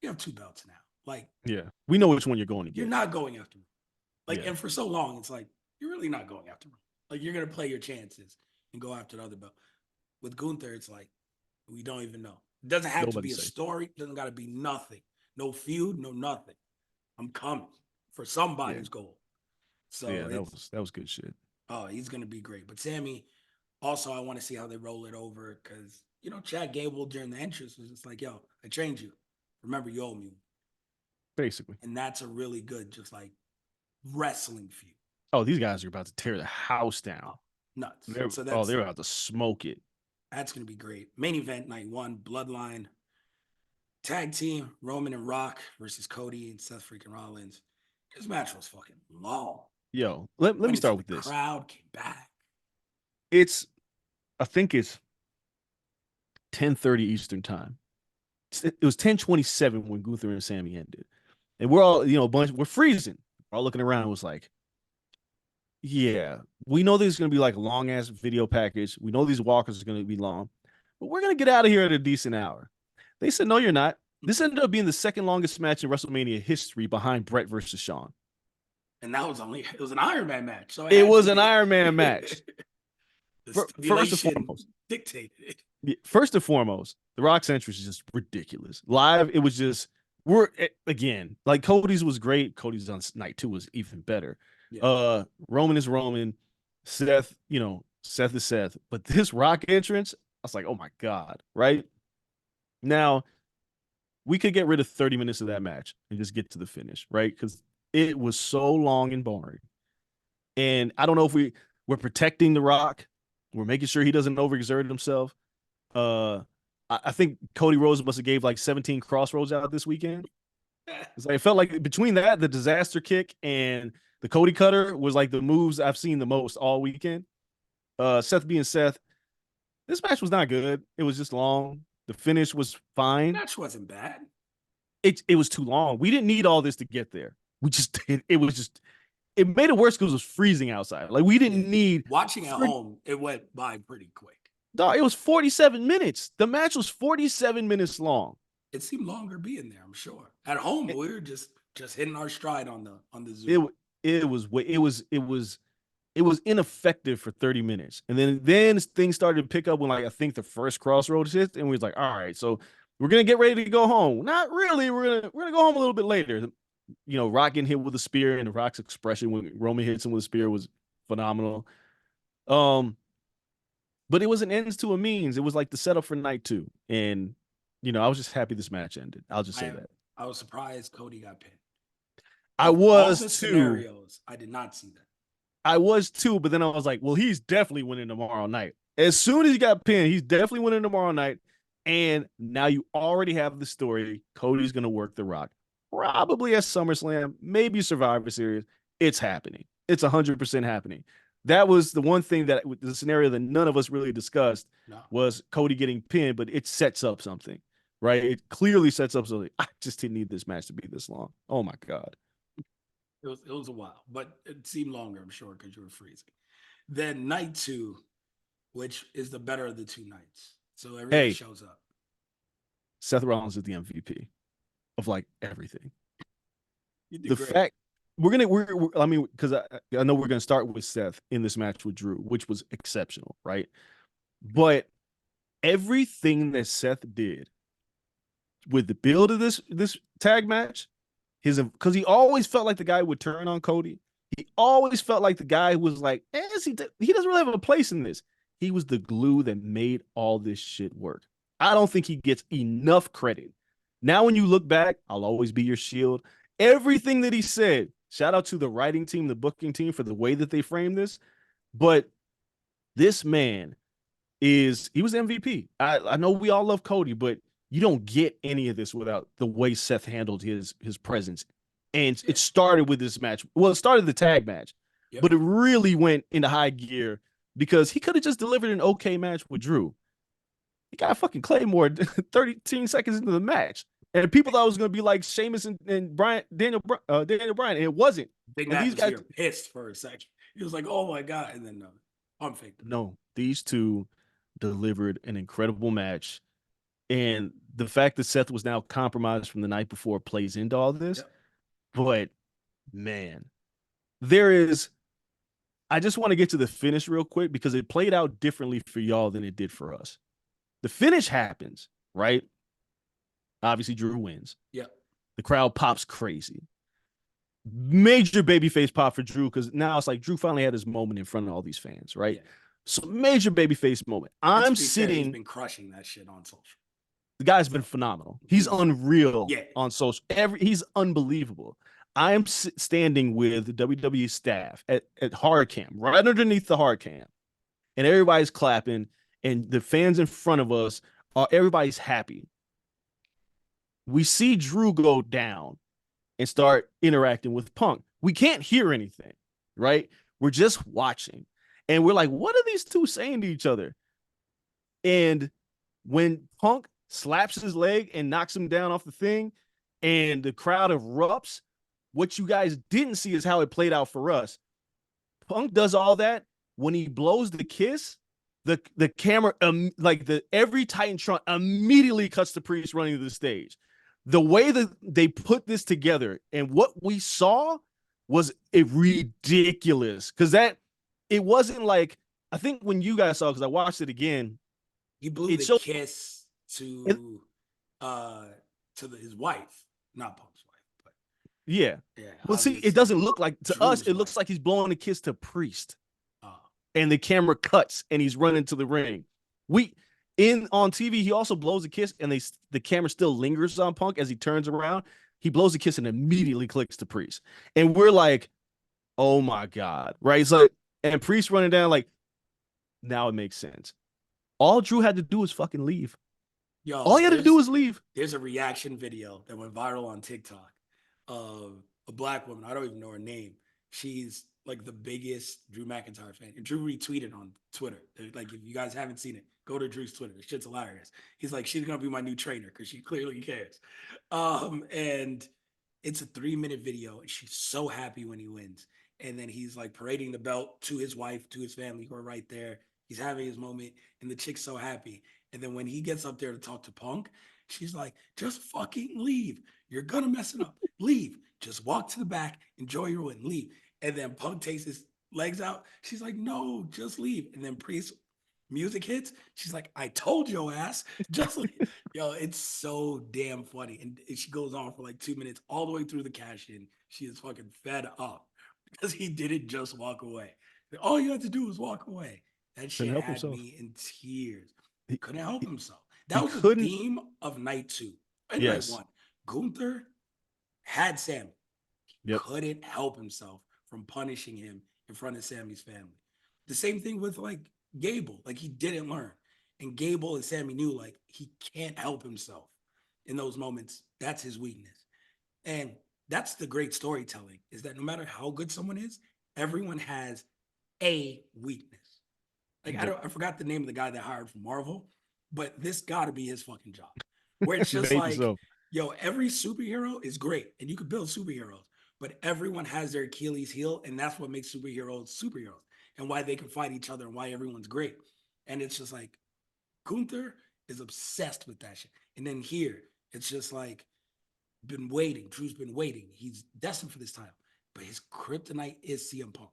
you have two belts now. Like, Yeah. We know which one you're going to you're get. not going after me. Like, Yeah. and for so long, it's like you're really not going after Roman. Like, you're gonna play your chances and go after the other belt. With Gunther, it's like we don't even know. It doesn't have to Nobody be a say. story. It doesn't got to be nothing. No feud, no nothing. I'm coming for Yeah. somebody's goal. So Yeah, it's that was good shit. oh, he's gonna be great. But Sammy, also, I want to see how they roll it over because Chad Gable during the entrance was just like, "Yo, I trained you. Remember, you owe me." Basically. And that's a really good, just like wrestling feud. Oh, these guys are about to tear the house down. Oh, nuts. They're So they're about to smoke it. that's gonna be great. Main event night one, Bloodline tag team, Roman and Rock versus Cody and Seth freaking Rollins. This match was fucking long. Yo, let me Went into start the with this. crowd, came back. It's I think it's 10:30 Eastern time. It was 10:27 when Gunther and Sammy ended. And we're all, we're freezing. We're all looking around. It was like, yeah, we know this is going to be like a long ass video package. We know these walkers are going to be long, but we're going to get out of here at a decent hour. They said, no, you're not. This ended up being the second longest match in WrestleMania history behind Brett versus Shawn. And it was an Iron Man match. So it It had to was an be. Iron Man match. The First and stipulation foremost, dictated it. first and foremost, the Rock's entrance is just ridiculous. Live, it was just again, like Cody's was great. Cody's on night two was even better. Yeah. Roman is Roman. Seth, Seth is Seth. But this Rock entrance, I was like, oh my God, right? Now, we could get rid of 30 minutes of that match and just get to the finish, right? Because it was so long and boring. And I don't know if we're protecting the Rock. We're making sure he doesn't overexert himself. Uh, I think Cody Rhodes must have gave like 17 crossroads out this weekend. It's like it felt like between that, the disaster kick and the Cody cutter was like the moves I've seen the most all weekend. Seth being Seth, this match was not good. It was just long. The finish was fine. Match wasn't bad. It was too long. We didn't need all this to get there. We just did. It made it worse because it was freezing outside. Like we didn't need watching at home. It went by pretty quick. Dog, it was 47 minutes. The match was 47 minutes long. It seemed longer being there. I'm sure. At home, we were just hitting our stride on the Zoom. It was ineffective for 30 minutes. And then things started to pick up when I think the first crossroads hit, and we was like, all right, so we're gonna get ready to go home. Not really. We're gonna go home a little bit later. Rock getting hit with a spear, and Rock's expression when Roman hits him with a spear was phenomenal. But it was an ends to a means. It was like the setup for night two. And, I was just happy this match ended. I'll just say that. I was surprised Cody got pinned. I was too. Scenarios, I did not see that. I was too, but then I was like, well, he's definitely winning tomorrow night. As soon as he got pinned, he's definitely winning tomorrow night. And now you already have the story. Cody's going to work The Rock. Probably at SummerSlam, maybe Survivor Series. It's happening. It's 100% happening. That was the one thing that the scenario that none of us really discussed was Cody getting pinned, but it sets up something, right? It clearly sets up something. I just didn't need this match to be this long. Oh my God. It was a while, but it seemed longer, I'm sure, because you were freezing. Then night two, which is the better of the two nights. So everybody shows up. Seth Rollins is the MVP of like everything. The great. Fact because I know we're gonna start with Seth in this match with Drew, which was exceptional, right? But everything that Seth did with the build of this tag match, because he always felt like the guy would turn on Cody. He always felt like the guy was like, he doesn't really have a place in this. He was the glue that made all this shit work. I don't think he gets enough credit. Now, when you look back, I'll always be your shield. Everything that he said, shout out to the writing team, the booking team for the way that they framed this. But this man he was MVP. I know we all love Cody, but you don't get any of this without the way Seth handled his presence. And it started with this match. Well, it started the tag match, but it really went into high gear because he could have just delivered an okay match with Drew. He got fucking Claymore 13 seconds into the match. And people thought it was going to be like Sheamus and Daniel Bryan, and it wasn't. Big and these guys were pissed for a second. He was like, "Oh my God!" And then I'm fake. No, these two delivered an incredible match, and the fact that Seth was now compromised from the night before plays into all this. But man, there is. I just want to get to the finish real quick because it played out differently for y'all than it did for us. The finish happens, right? Obviously, Drew wins. Yeah. The crowd pops crazy. Major babyface pop for Drew because now it's like Drew finally had his moment in front of all these fans, right? Yeah. So major babyface moment. And to I'm be fair, he's sitting. been crushing that shit on social. The guy's been phenomenal. He's He's unreal yeah. on social. He's unbelievable. I am standing with the WWE staff at hard cam, right underneath the hard cam, and everybody's clapping, and the fans in front of us are everybody's happy. We see Drew go down and start interacting with Punk. We can't hear anything, right? We're just watching. And we're like, what are these two saying to each other? And when Punk slaps his leg and knocks him down off the thing and the crowd erupts, what you guys didn't see is how it played out for us. Punk does all that. When he blows the kiss, the camera, like the every Titantron immediately cuts to Priest running to the stage. The way that they put this together and what we saw was ridiculous because it wasn't like I think when you guys saw because I watched it again. He blew It the showed kiss it, to his wife, not Punk's wife, but yeah. yeah, Well, see, it doesn't obviously look like to us. Drew's It wife. looks like he's blowing a kiss to Priest, Uh, and the camera cuts, and he's running to the ring. We in on TV, he also blows a kiss, and the camera still lingers on Punk as he turns around. He blows a kiss and immediately clicks to Priest, and we're like, "Oh my god!" Right? It's like, and Priest running down, like, now it makes sense. All Drew had to do was fucking leave. All yo, he had to do was leave. there's a reaction video that went viral on TikTok of a black woman. I don't even know her name. She's like the biggest Drew McIntyre fan. And Drew retweeted on Twitter. Like, if you guys haven't seen it, go to Drew's Twitter. This shit's hilarious. He's like, she's gonna be my new trainer because she clearly cares. And it's a 3-minute video, and she's so happy when he wins. And then he's like parading the belt to his wife, to his family who are right there. He's having his moment, and the chick's so happy. And then when he gets up there to talk to Punk, she's like, just fucking leave. You're gonna mess it up. Leave. Just walk to the back, enjoy your win, leave. And then Punk takes his legs out. She's like, no, just leave. And then Priest music hits. She's like, I told your ass, just leave. Yo, it's so damn funny. And she goes on for like 2 minutes, all the way through the cash in. She is fucking fed up because he didn't just walk away. All you had to do was walk away. That Couldn't shit help had himself. me in tears. He, Couldn't help he, himself. he That was the couldn't. theme of night 2 and night Yes. 1. Gunther had Sammy. He Yep. couldn't help himself from punishing him in front of Sammy's family. The same thing with like Gable. Like, he didn't learn. And Gable and Sammy knew like he can't help himself in those moments. That's his weakness. And that's the great storytelling, is that no matter how good someone is, everyone has a weakness. Like, Yep. I forgot the name of the guy that hired from Marvel, but this got to be his fucking job. Where it's just Maybe like, so. yo, every superhero is great, and you could build superheroes, but everyone has their Achilles heel, and that's what makes superheroes, and why they can fight each other, and why everyone's great. And it's just like Gunther is obsessed with that shit. And then here, it's just like, been waiting. Drew's been waiting. He's destined for this title, but his kryptonite is CM Punk.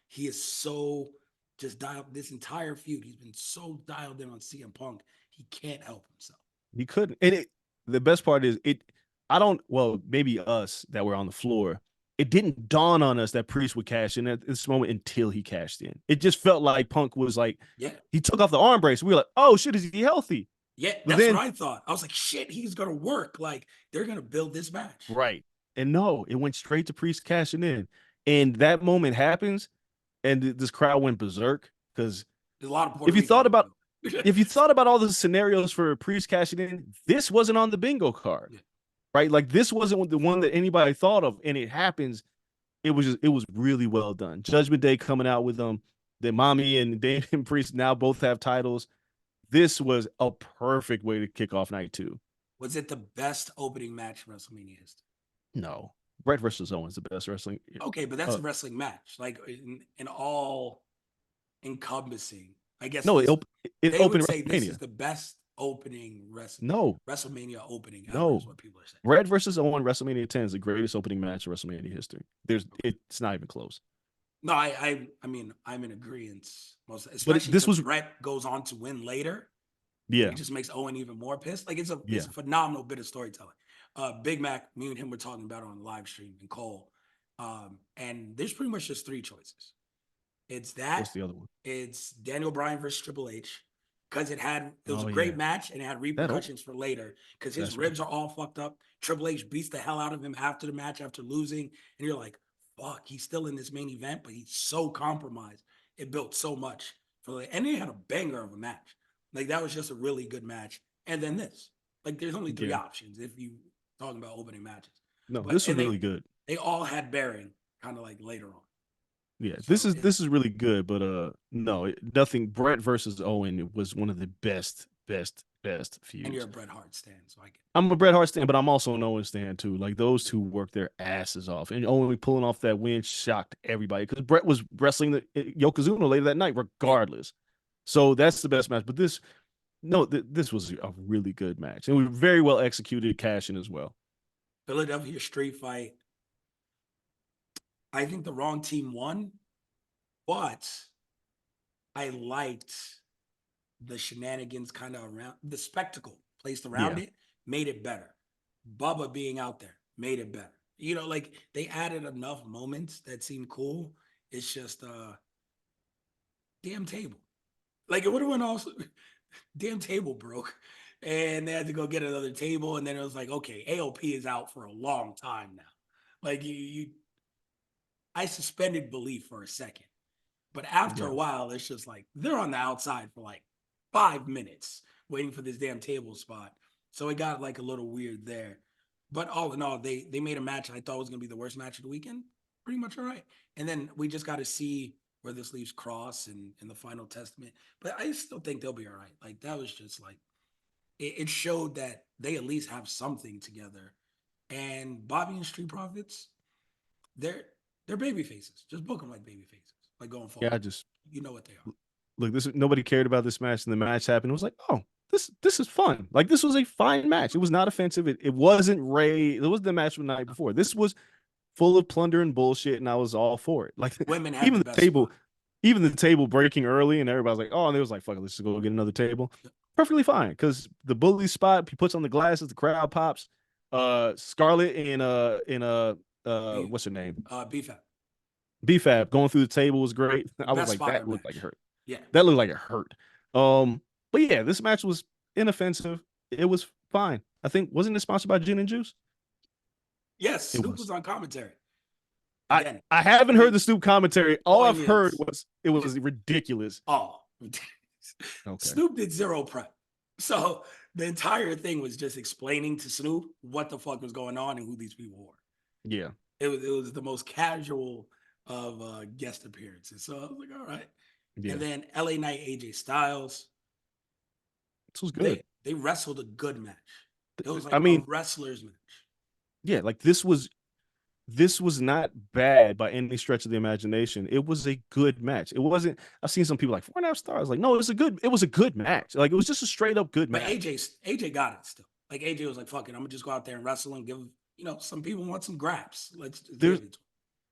He is so just dialed this entire feud. He's been so dialed in on CM Punk. He can't help himself. He couldn't. And the best part is it. I don't. Well, maybe us that were on the floor. It didn't dawn on us that Priest would cash in at this moment until he cashed in. It just felt like Punk was like, Yeah. he took off the arm brace. We were like, oh shit, is he healthy? Yeah, But that's then, what I thought. I was like, shit, he's gonna work. Like, they're gonna build this match. right. And no, it went straight to Priest cashing in. And that moment happens, and this crowd went berserk because There's a lot of Puerto if you Rican thought about people. if you thought about all the scenarios for Priest cashing in, this wasn't on the bingo card, Yeah. right? Like this wasn't the one that anybody thought of, and it happens. It was really well done. Judgment Day coming out with them, the mommy and Damian Priest now both have titles. This was a perfect way to kick off night 2. Was it the best opening match in WrestleMania history? No, Bret versus Owens the best wrestling. Okay, but that's a wrestling match. Like, in all encompassing, I guess No, it they would opened say this is WrestleMania. the best opening No, WrestleMania opening ever is no. what people are saying. Bret versus Owen WrestleMania 10 is the greatest opening match in WrestleMania history. It's not even close. No, I mean I'm in agreement, But especially this because was Brett goes on to win later, and yeah, it just makes Owen even more pissed. Like it's yeah. a phenomenal bit of storytelling. Big Mac, me and him were talking about it on the live stream and Cole, and there's pretty much just three choices. It's that. What's the other one? It's Daniel Bryan versus Triple H because it was a Oh great yeah, match and it had that old. repercussions for later because his That's right. ribs are all fucked up. Triple H beats the hell out of him after the match after losing, and you're like, fuck, he's still in this main event, but he's so compromised. It built so much and they had a banger of a match. Like that was just a really good match. And then this, like, there's only three Yeah. options if you talking about opening matches, No, but this was really good. they all had bearing kind of like later on. Yeah, So this is really good, but no, nothing. Brett versus Owen was one of the best and you're a feuds. Bret Hart stan, so I get I'm a Bret Hart stan, but I'm also an Owen stan too. Like those two worked their asses off, and Owen pulling off that win shocked everybody because Brett was wrestling the Yokozuna later that night, yeah. regardless. So that's the best match. But this was a really good match, and we very well executed, cashing as well. Philadelphia street fight. I think the wrong team won, but I liked the shenanigans kind of around the spectacle placed around Yeah, it, made it better. Bubba being out there made it better. You know, like they added enough moments that seemed cool. It's just damn table. Like it would have went also damn table broke. And they had to go get another table. And then it was like, okay, AOP is out for a long time now. Like I suspended belief for a second. But after yeah, a while, it's just like they're on the outside for like 5 minutes waiting for this damn table spot. So it got like a little weird there. But all in all, they made a match I thought was gonna be the worst match of the weekend. Pretty much all right. And then we just got to see where this leaves Cross and in the final testament. But I still think they'll be all right. Like that was just like it showed that they at least have something together. And Bobby and Street Profits, they're they're baby faces. Just book them like baby faces, like going yeah. forward. You know what they are. Look, this nobody cared about this match, and the match happened. It was like, oh, this is fun. Like this was a fine match. It was not offensive. It wasn't Ray. It was the match from the night before. This was full of plunder and bullshit, and I was all for it. Like Women had even the the best table, spot. even the table breaking early, and everybody's like, oh, and they was like, fuck it, let's just go get another table. Perfectly fine, because the bully spot, he puts on the glasses, the crowd pops. Scarlett and B what's her name? BFAB. BFAB going through the table was great. I was Best like, spot of that the looked like it match. hurt. Yeah. That looked like it hurt. But yeah, this match was inoffensive. It was fine. I think wasn't it sponsored by Gin and Juice? Yes, It Snoop was. was on commentary. I Again, I haven't heard the Snoop commentary. All I've heard poignant. was it was ridiculous. Oh, Okay. Snoop did zero prep. So the entire thing was just explaining to Snoop what the fuck was going on and who these people were. Yeah. It was the most casual of guest appearances. So I was like, all right. And Yeah. then LA Knight, AJ Styles, This was good. they wrestled a good match. It was I like a mean, wrestler's match. yeah, like this was not bad by any stretch of the imagination. It was a good match. It wasn't. I've seen some people like 4.5 stars. Like, no, it was a good match. Like, it was just a straight up good But match. AJ got it still. Like AJ was like, fuck it, I'm gonna just go out there and wrestle and give, some people want some graps. Let's just give There's it to them.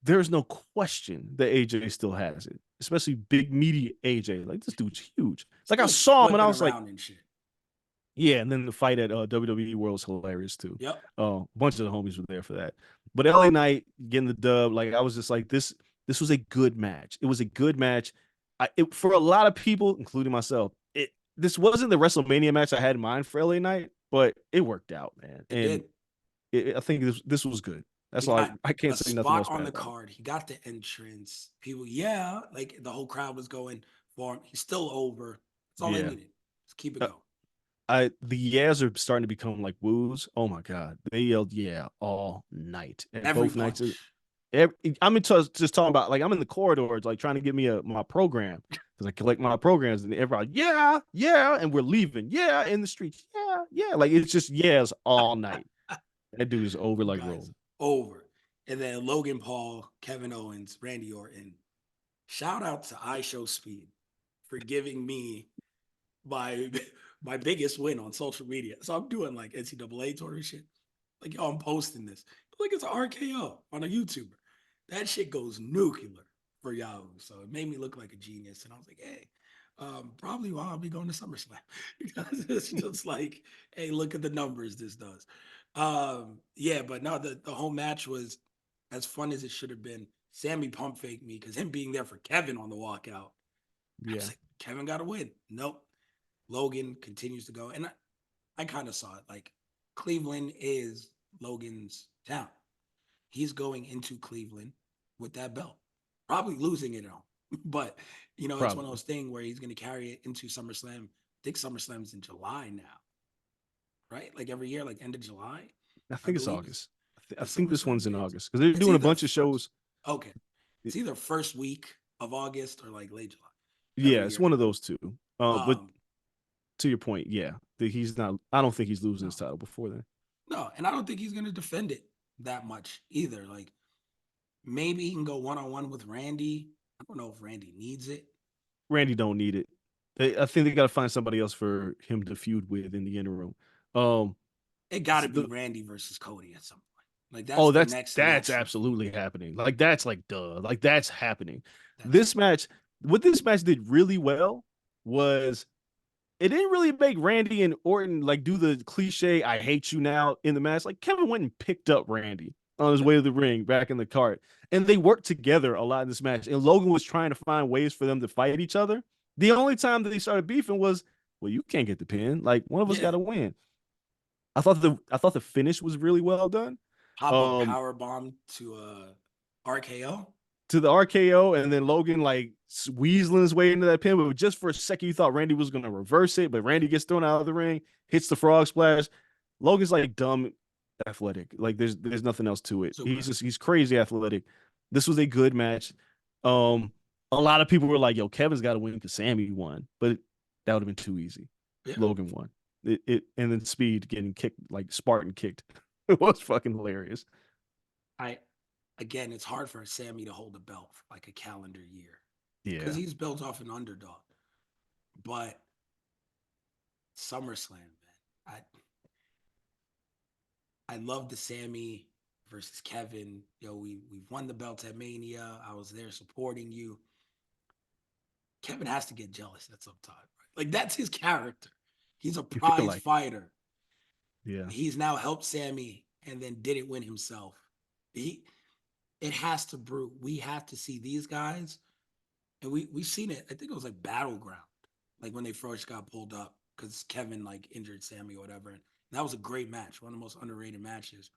there's no question that AJ still has it, especially big meaty AJ. Like this dude's huge. Like I Still saw him and I flipping was like, around and shit. yeah. And then the fight at WWE World was hilarious too. Yep. A bunch of the homies were there for that. But LA Knight getting the dub, like I was just like this. This was a good match. It was a good match. For a lot of people, including myself, this wasn't the WrestleMania match I had in mind for LA Knight, but it worked out, man. It And did. I think this was good. That's He all. got I can't a say nothing spot else on bad the about it. card. He got the entrance. People, yeah, like the whole crowd was going for him. He's still over. That's all they Yeah. needed. Just keep it Uh, going. the yeahs are starting to become like woos. Oh my god, they yelled yeah all night at Every both nights. punch. I'm just talking about like I'm in the corridors like trying to get me my program because I collect my programs and everybody yeah and we're leaving in the streets yeah like it's just yes all night. That dude is over like Guys, Rome. over. And then Logan Paul, Kevin Owens, Randy Orton. Shout out to I Show Speed for giving me my my biggest win on social media. So I'm doing like NCAA tournament shit. Like, yo, I'm posting this. Like, it's an RKO on a YouTuber. That shit goes nuclear for Yahoo. So it made me look like a genius. And I was like, hey, probably why I'll be going to SummerSlam. Because it's just like, hey, look at the numbers this does. Yeah, but no, the whole match was as fun as it should have been. Sammy pump faked me because him being there for Kevin on the walkout. I was Yeah, like, Kevin got to win. Nope. Logan continues to go. And I kind of saw it. Like, Cleveland is Logan's town. He's going into Cleveland with that belt, probably losing it all. But, it's one of probably. those things where he's going to carry it into SummerSlam. I think SummerSlam's in July now, right? Like every year, like end of July, I I think it's believe August. I the think this SummerSlam one's in dates. August because they're It's doing a either bunch of first, shows. okay. It's either first week of August or like late July Yeah, every it's year. one of those two. But Um, to your point, yeah, he's not. I don't think he's losing his no, title before then. no. And I don't think he's going to defend it that much either. Like, maybe he can go one on one with Randy. I don't know if Randy needs it. Randy don't need it. I think they got to find somebody else for him to feud with in the interim. Um, It got to be the, Randy versus Cody at some point. Like, that's oh, the that's next that's natural thing. absolutely happening. Like that's like duh. Like that's happening. That's This match, what this match did really well was it didn't really make Randy and Orton like do the cliche "I hate you now" in the match. Like Kevin went and picked up Randy on his yep. way to the ring, back in the cart, and they worked together a lot in this match. And Logan was trying to find ways for them to fight each other. The only time that they started beefing was, well, you can't get the pin. Like one of us Yeah. got to win. I thought the finish was really well done. Pop up Um, power bomb to RKO. to the RKO, and then Logan like weaseling his way into that pin. But just for a second, you thought Randy was gonna reverse it, but Randy gets thrown out of the ring, hits the frog splash. Logan's like dumb athletic. Like there's nothing else to it. Super. He's crazy athletic. This was a good match. Um, a lot of people were like, "Yo, Kevin's got to win because Sammy won," but that would have been too easy. Yeah. Logan won. It and then Speed getting kicked like Spartan kicked. It was fucking hilarious. I Again, it's hard for Sammy to hold a belt for like a calendar year because Yeah, he's built off an underdog. But SummerSlam, man, I love the Sammy versus Kevin. We've won the belts at Mania. I was there supporting you. Kevin has to get jealous at some time, right? Like, that's his character. He's a you feel prize like fighter. yeah. He's now helped Sammy and then didn't win himself. He It has to brew. We have to see these guys, and we've seen it. I think it was like Battleground, like when they first got pulled up because Kevin like injured Sammy or whatever. And that was a great match, one of the most underrated matches.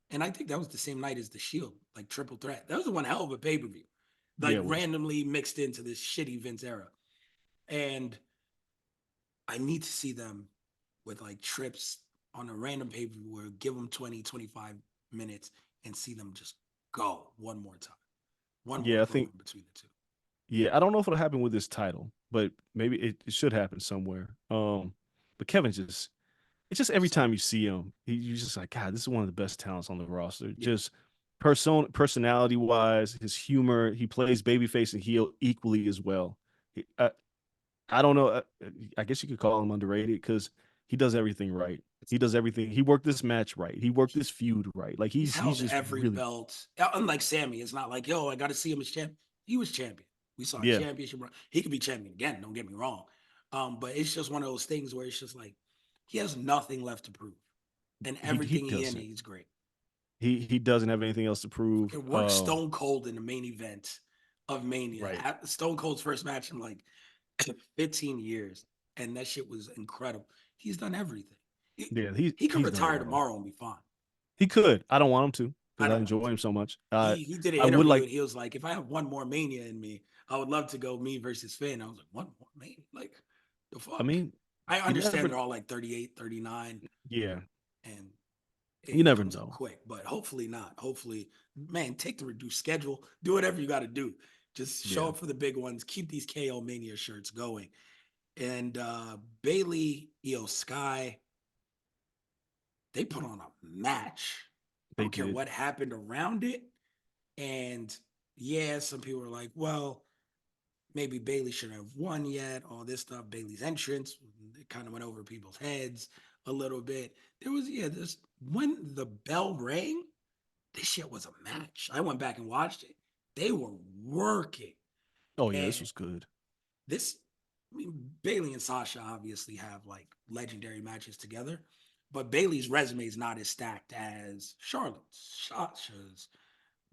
And I think that was the same night as the Shield, like triple threat. That was one hell of a pay per view, Yeah, like it was. randomly mixed into this shitty Vince era. And I need to see them with like trips on a random pay per view where give them 20, 25 minutes and see them just go one more time, one more Yeah, I think program between the two. yeah, I don't know if it'll happen with this title, but maybe it should happen somewhere. But Kevin just it's just every So, time you see him, you're just like, God, this is one of the best talents on the roster. yeah, Just personality wise, his humor, he plays babyface and heel equally as well. He, I don't know. I guess you could call him underrated because he does everything right. He does everything. He worked this match right. He worked this feud right. Like he's he's held just every really belt. Unlike Sammy, it's not like, yo, I got to see him as champion. He was champion. We saw a yeah. championship run. He could be champion again. Don't get me wrong. But it's just one of those things where it's just like he has nothing left to prove, and He everything he in, doesn't. he's great. He doesn't have anything else to prove. It worked Stone Cold in the main event of Mania. Right. Stone Cold's first match in like 15 years, and that shit was incredible. He's done everything. He, Yeah, he could he's done it retire all. tomorrow and be fine. He could. I don't want him to I because I don't want enjoy to. him so much. He did an I would interview like. and he was like, if I have one more Mania in me, I would love to go me versus Finn. I was like, one more Mania? Like, the I fuck? mean, I you understand never. they're all like 38, 39, Yeah, and you it never comes up know. quick, but hopefully not. Hopefully, man, take the reduced schedule, do whatever you got to do. Just show Yeah, up for the big ones, keep these KO Mania shirts going. And Bailey, Io Sky, they put on a match. I they don't care did. what happened around it. And yeah, some people are like, well, maybe Bailey shouldn't have won yet. All this stuff, Bailey's entrance, it kind of went over people's heads a little bit. There was this when the bell rang, this shit was a match. I went back and watched it. They were working, Oh yeah, this and was good. this. I mean, Bailey and Sasha obviously have like legendary matches together, but Bailey's resume is not as stacked as Charlotte's, Sasha's,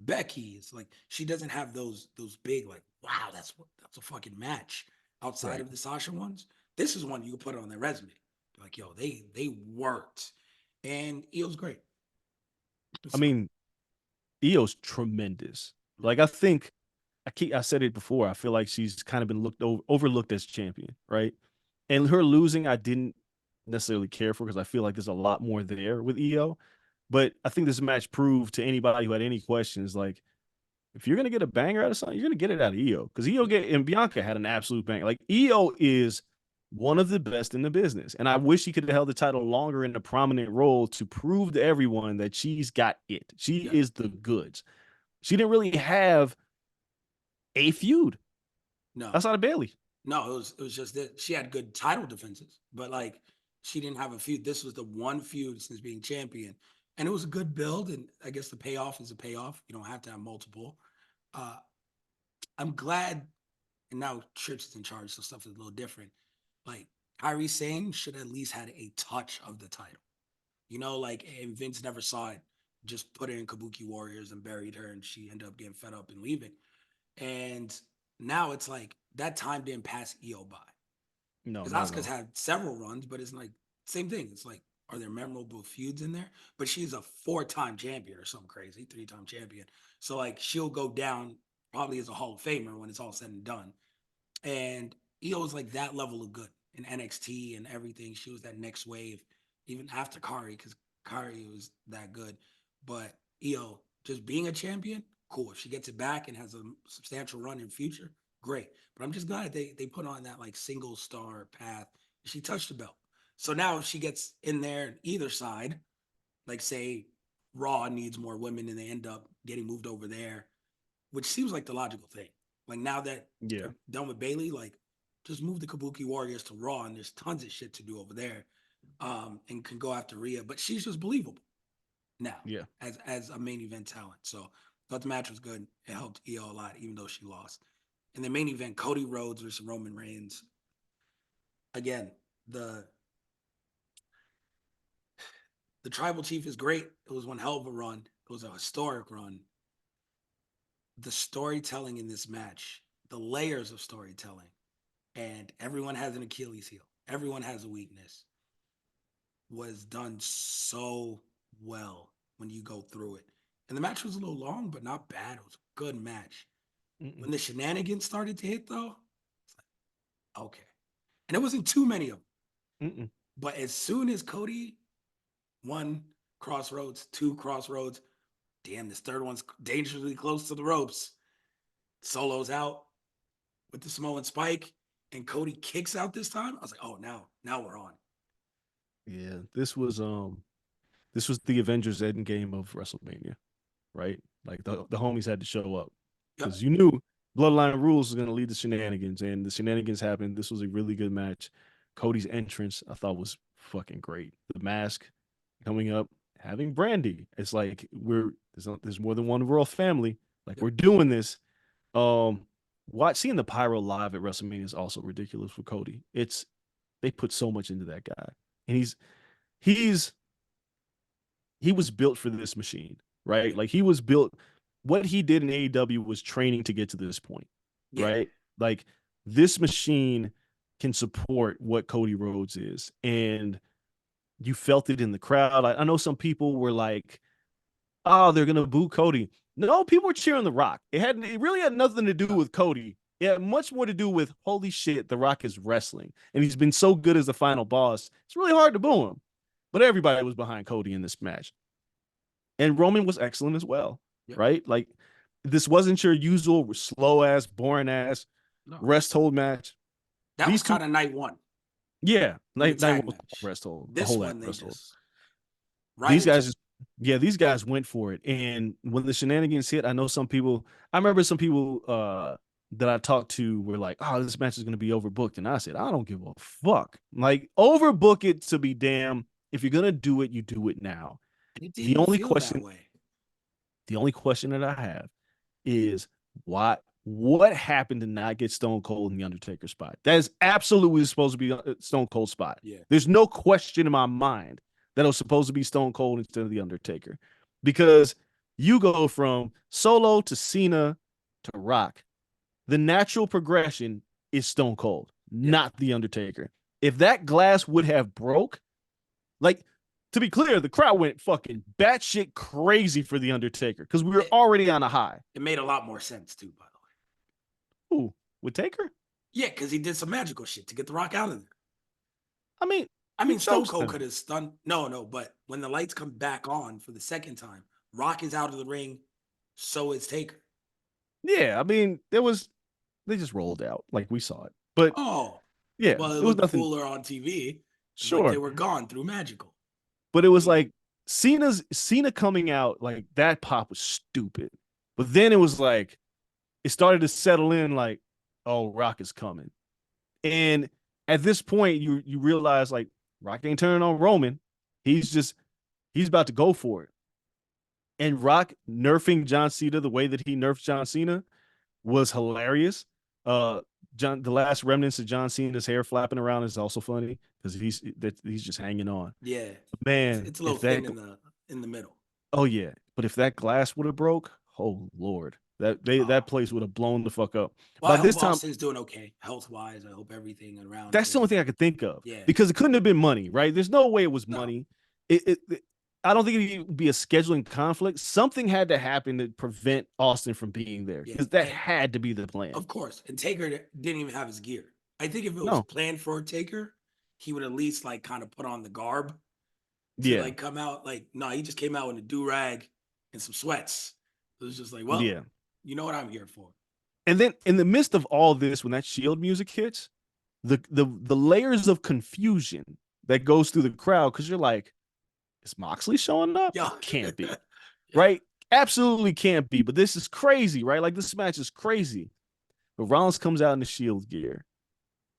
Becky's. Like she doesn't have those big like wow that's a fucking match outside Right. of the Sasha ones. This is one you can put on their resume. Like yo, they worked, and Io's great. I So mean, Io's tremendous. Like I said it before. I feel like she's kind of been overlooked as champion, right? And her losing, I didn't necessarily care for because I feel like there's a lot more there with Io. But I think this match proved to anybody who had any questions, like if you're gonna get a banger out of something, you're gonna get it out of Io because and Bianca had an absolute banger. Like Io is one of the best in the business, and I wish he could have held the title longer in a prominent role to prove to everyone that she's got it. She yeah, is the goods. She didn't really have a feud no, outside of Bailey. no, it was just that she had good title defenses, but like she didn't have a feud. This was the one feud since being champion, and it was a good build. And I guess the payoff is a payoff. You don't have to have multiple. Uh, I'm glad, and now Trips is in charge, so stuff is a little different. Like Kyrie Sane should at least had a touch of the title. Like and Vince never saw it. Just put her in Kabuki Warriors and buried her, and she ended up getting fed up and leaving. And now it's like that time didn't pass Io by No, because not at Asuka's all. had several runs, but it's like same thing. It's like are there memorable feuds in there? But she's a four-time champion or something crazy, three-time champion. So like she'll go down probably as a Hall of Famer when it's all said and done. And Io was like that level of good in NXT and everything. She was that next wave, even after Kari, because Kari was that good. But Io, just being a champion, cool. If she gets it back and has a substantial run in future, great. But I'm just glad they put on that like single star path. She touched the belt. So now if she gets in there either side, like say Raw needs more women and they end up getting moved over there, which seems like the logical thing. Like now that Yeah, they're done with Bailey, like just move the Kabuki Warriors to Raw, and there's tons of shit to do over there, and can go after Rhea. But she's just believable now yeah. as a main event talent. So thought the match was good. It helped Io a lot, even though she lost. In the main event, Cody Rhodes versus Roman Reigns. Again, the the tribal chief is great. It was one hell of a run. It was a historic run. The storytelling in this match, the layers of storytelling, and everyone has an Achilles heel. Everyone has a weakness. Was done so well when you go through it. And the match was a little long, but not bad. It was a good match. Mm-mm. When the shenanigans started to hit, though, it's like, okay. And it wasn't too many of them. Mm-mm. But as soon as Cody won Crossroads, two Crossroads, damn, this third one's dangerously close to the ropes. Solo's out with the Samoan spike, and Cody kicks out this time. I was like, oh, now we're on. Yeah, this was the Avengers Endgame of WrestleMania, right? Like the homies had to show up Yep. because you knew Bloodline Rules was going to lead to shenanigans, and the shenanigans happened. This was a really good match. Cody's entrance I thought was fucking great. The mask coming up, having Brandy. It's like there's more than one royal family. Like Yep. we're doing this. Um, seeing the pyro live at WrestleMania is also ridiculous for Cody. They put so much into that guy, and he's he was built for this machine, right? Yeah. Like he was built. What he did in AEW was training to get to this point, Yeah. right? Like this machine can support what Cody Rhodes is, and you felt it in the crowd. I know some people were like, "Oh, they're gonna boo Cody." No, people were cheering The Rock. It really had nothing to do with Cody. It had much more to do with holy shit, The Rock is wrestling, and he's been so good as the final boss. It's really hard to boo him, but everybody was behind Cody in this match. And Roman was excellent as well, Yep. right? Like this wasn't your usual slow ass, boring ass No. rest hold match. That was These two, kind of night one yeah, with the night tag one match. rest hold, a This whole ass one, they rest hold. just right These into guys, it. yeah, these guys went for it. And when the shenanigans hit, I know some people. I remember some people that I talked to were like, "Oh, this match is going to be overbooked," and I said, "I don't give a fuck. Like, overbook it to be damn. If you're gonna do it, you do it now." And it The didn't only feel that question, way. the only question that I have is why? What happened to not get Stone Cold in the Undertaker spot? That is absolutely supposed to be a Stone Cold spot. Yeah. There's no question in my mind that it was supposed to be Stone Cold instead of the Undertaker, because you go from Solo to Cena to Rock. The natural progression is Stone Cold, Yeah. not the Undertaker. If that glass would have broke, like, to be clear, the crowd went fucking batshit crazy for the Undertaker because we were already on a high. It made a lot more sense too, by the way. Ooh, with Taker? Yeah, because he did some magical shit to get the Rock out of there. I mean, I he mean, Stone chokes Cold them. could have stunned. No, but when the lights come back on for the second time, Rock is out of the ring, so is Taker. Yeah, I mean, they just rolled out like we saw it. But Oh, yeah, well, it it was looked nothing. cooler on TV, but they Sure. were gone through magical. But it I was mean, like Cena coming out, like that pop was stupid. But then it was like it started to settle in like, oh, Rock is coming. And at this point, you realize like Rock ain't turning on Roman. He's about to go for it. And Rock nerfing John Cena the way that he nerfed John Cena was hilarious. The last remnants of John Cena's hair flapping around is also funny because he's just hanging on. yeah, Man, it's a little if that thin in the middle. oh yeah, but if that glass would have broke, oh Lord, that Oh, place would have blown the fuck up. well, I By hope this time, Austin's doing okay health wise. I hope everything around that's the him. only thing I could think of Yeah, because it couldn't have been money, right? There's no way it was no, money. I don't think it would be a scheduling conflict. Something had to happen to prevent Austin from being there yeah, because that and had to be the plan. of course, and Taker didn't even have his gear. I think if it was No, planned for Taker, he would at least like kind of put on the garb to yeah, like come out. Like, no, he just came out in a do rag and some sweats. It was just like, well, yeah. you know what I'm here for. And then in the midst of all this, when that Shield music hits, the layers of confusion that goes through the crowd because you're like, is Moxley showing up? Yeah, It can't be, yeah, right? Absolutely can't be. But this is crazy, right? Like this match is crazy. But Rollins comes out in the Shield gear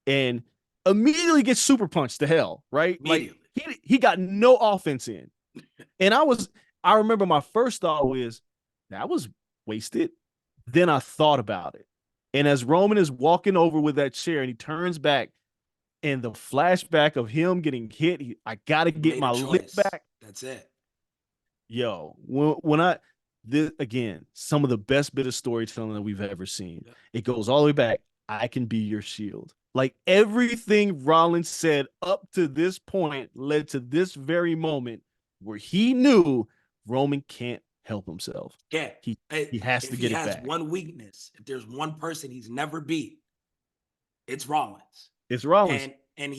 and immediately gets super punched to hell, right? Like immediately. he got no offense in. And I remember my first thought was that was wasted. Then I thought about it. And as Roman is walking over with that chair and he turns back and the flashback of him getting hit, I got to He get made a my lip choice. back. That's it. Yo, when I this again, some of the best bit of storytelling that we've ever seen. Yeah. It goes all the way back. I can be your shield. Like everything Rollins said up to this point led to this very moment where he knew Roman can't help himself. Yeah. He has to If he get it has back. one weakness, if there's one person he's never beat, it's Rollins. It's Rollins. And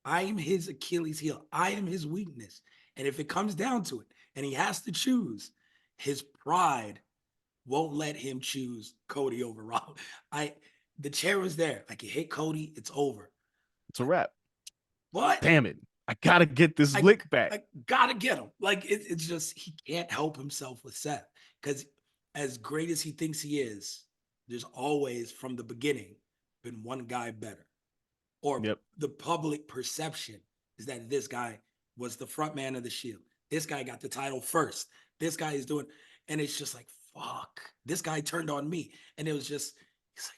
I am his Achilles heel. I am his weakness. And if it comes down to it, and he has to choose, his pride won't let him choose Cody over Rollins. The chair was there. Like, you hit Cody, it's over. It's a wrap. What? Damn it. I gotta get this I lick back. I gotta get him. Like, it's just he can't help himself with Seth because as great as he thinks he is, there's always from the beginning been one guy better, or Yep. the public perception is that this guy was the front man of the Shield. This guy got the title first. This guy is doing, and it's just like fuck. This guy turned on me, and it was just he's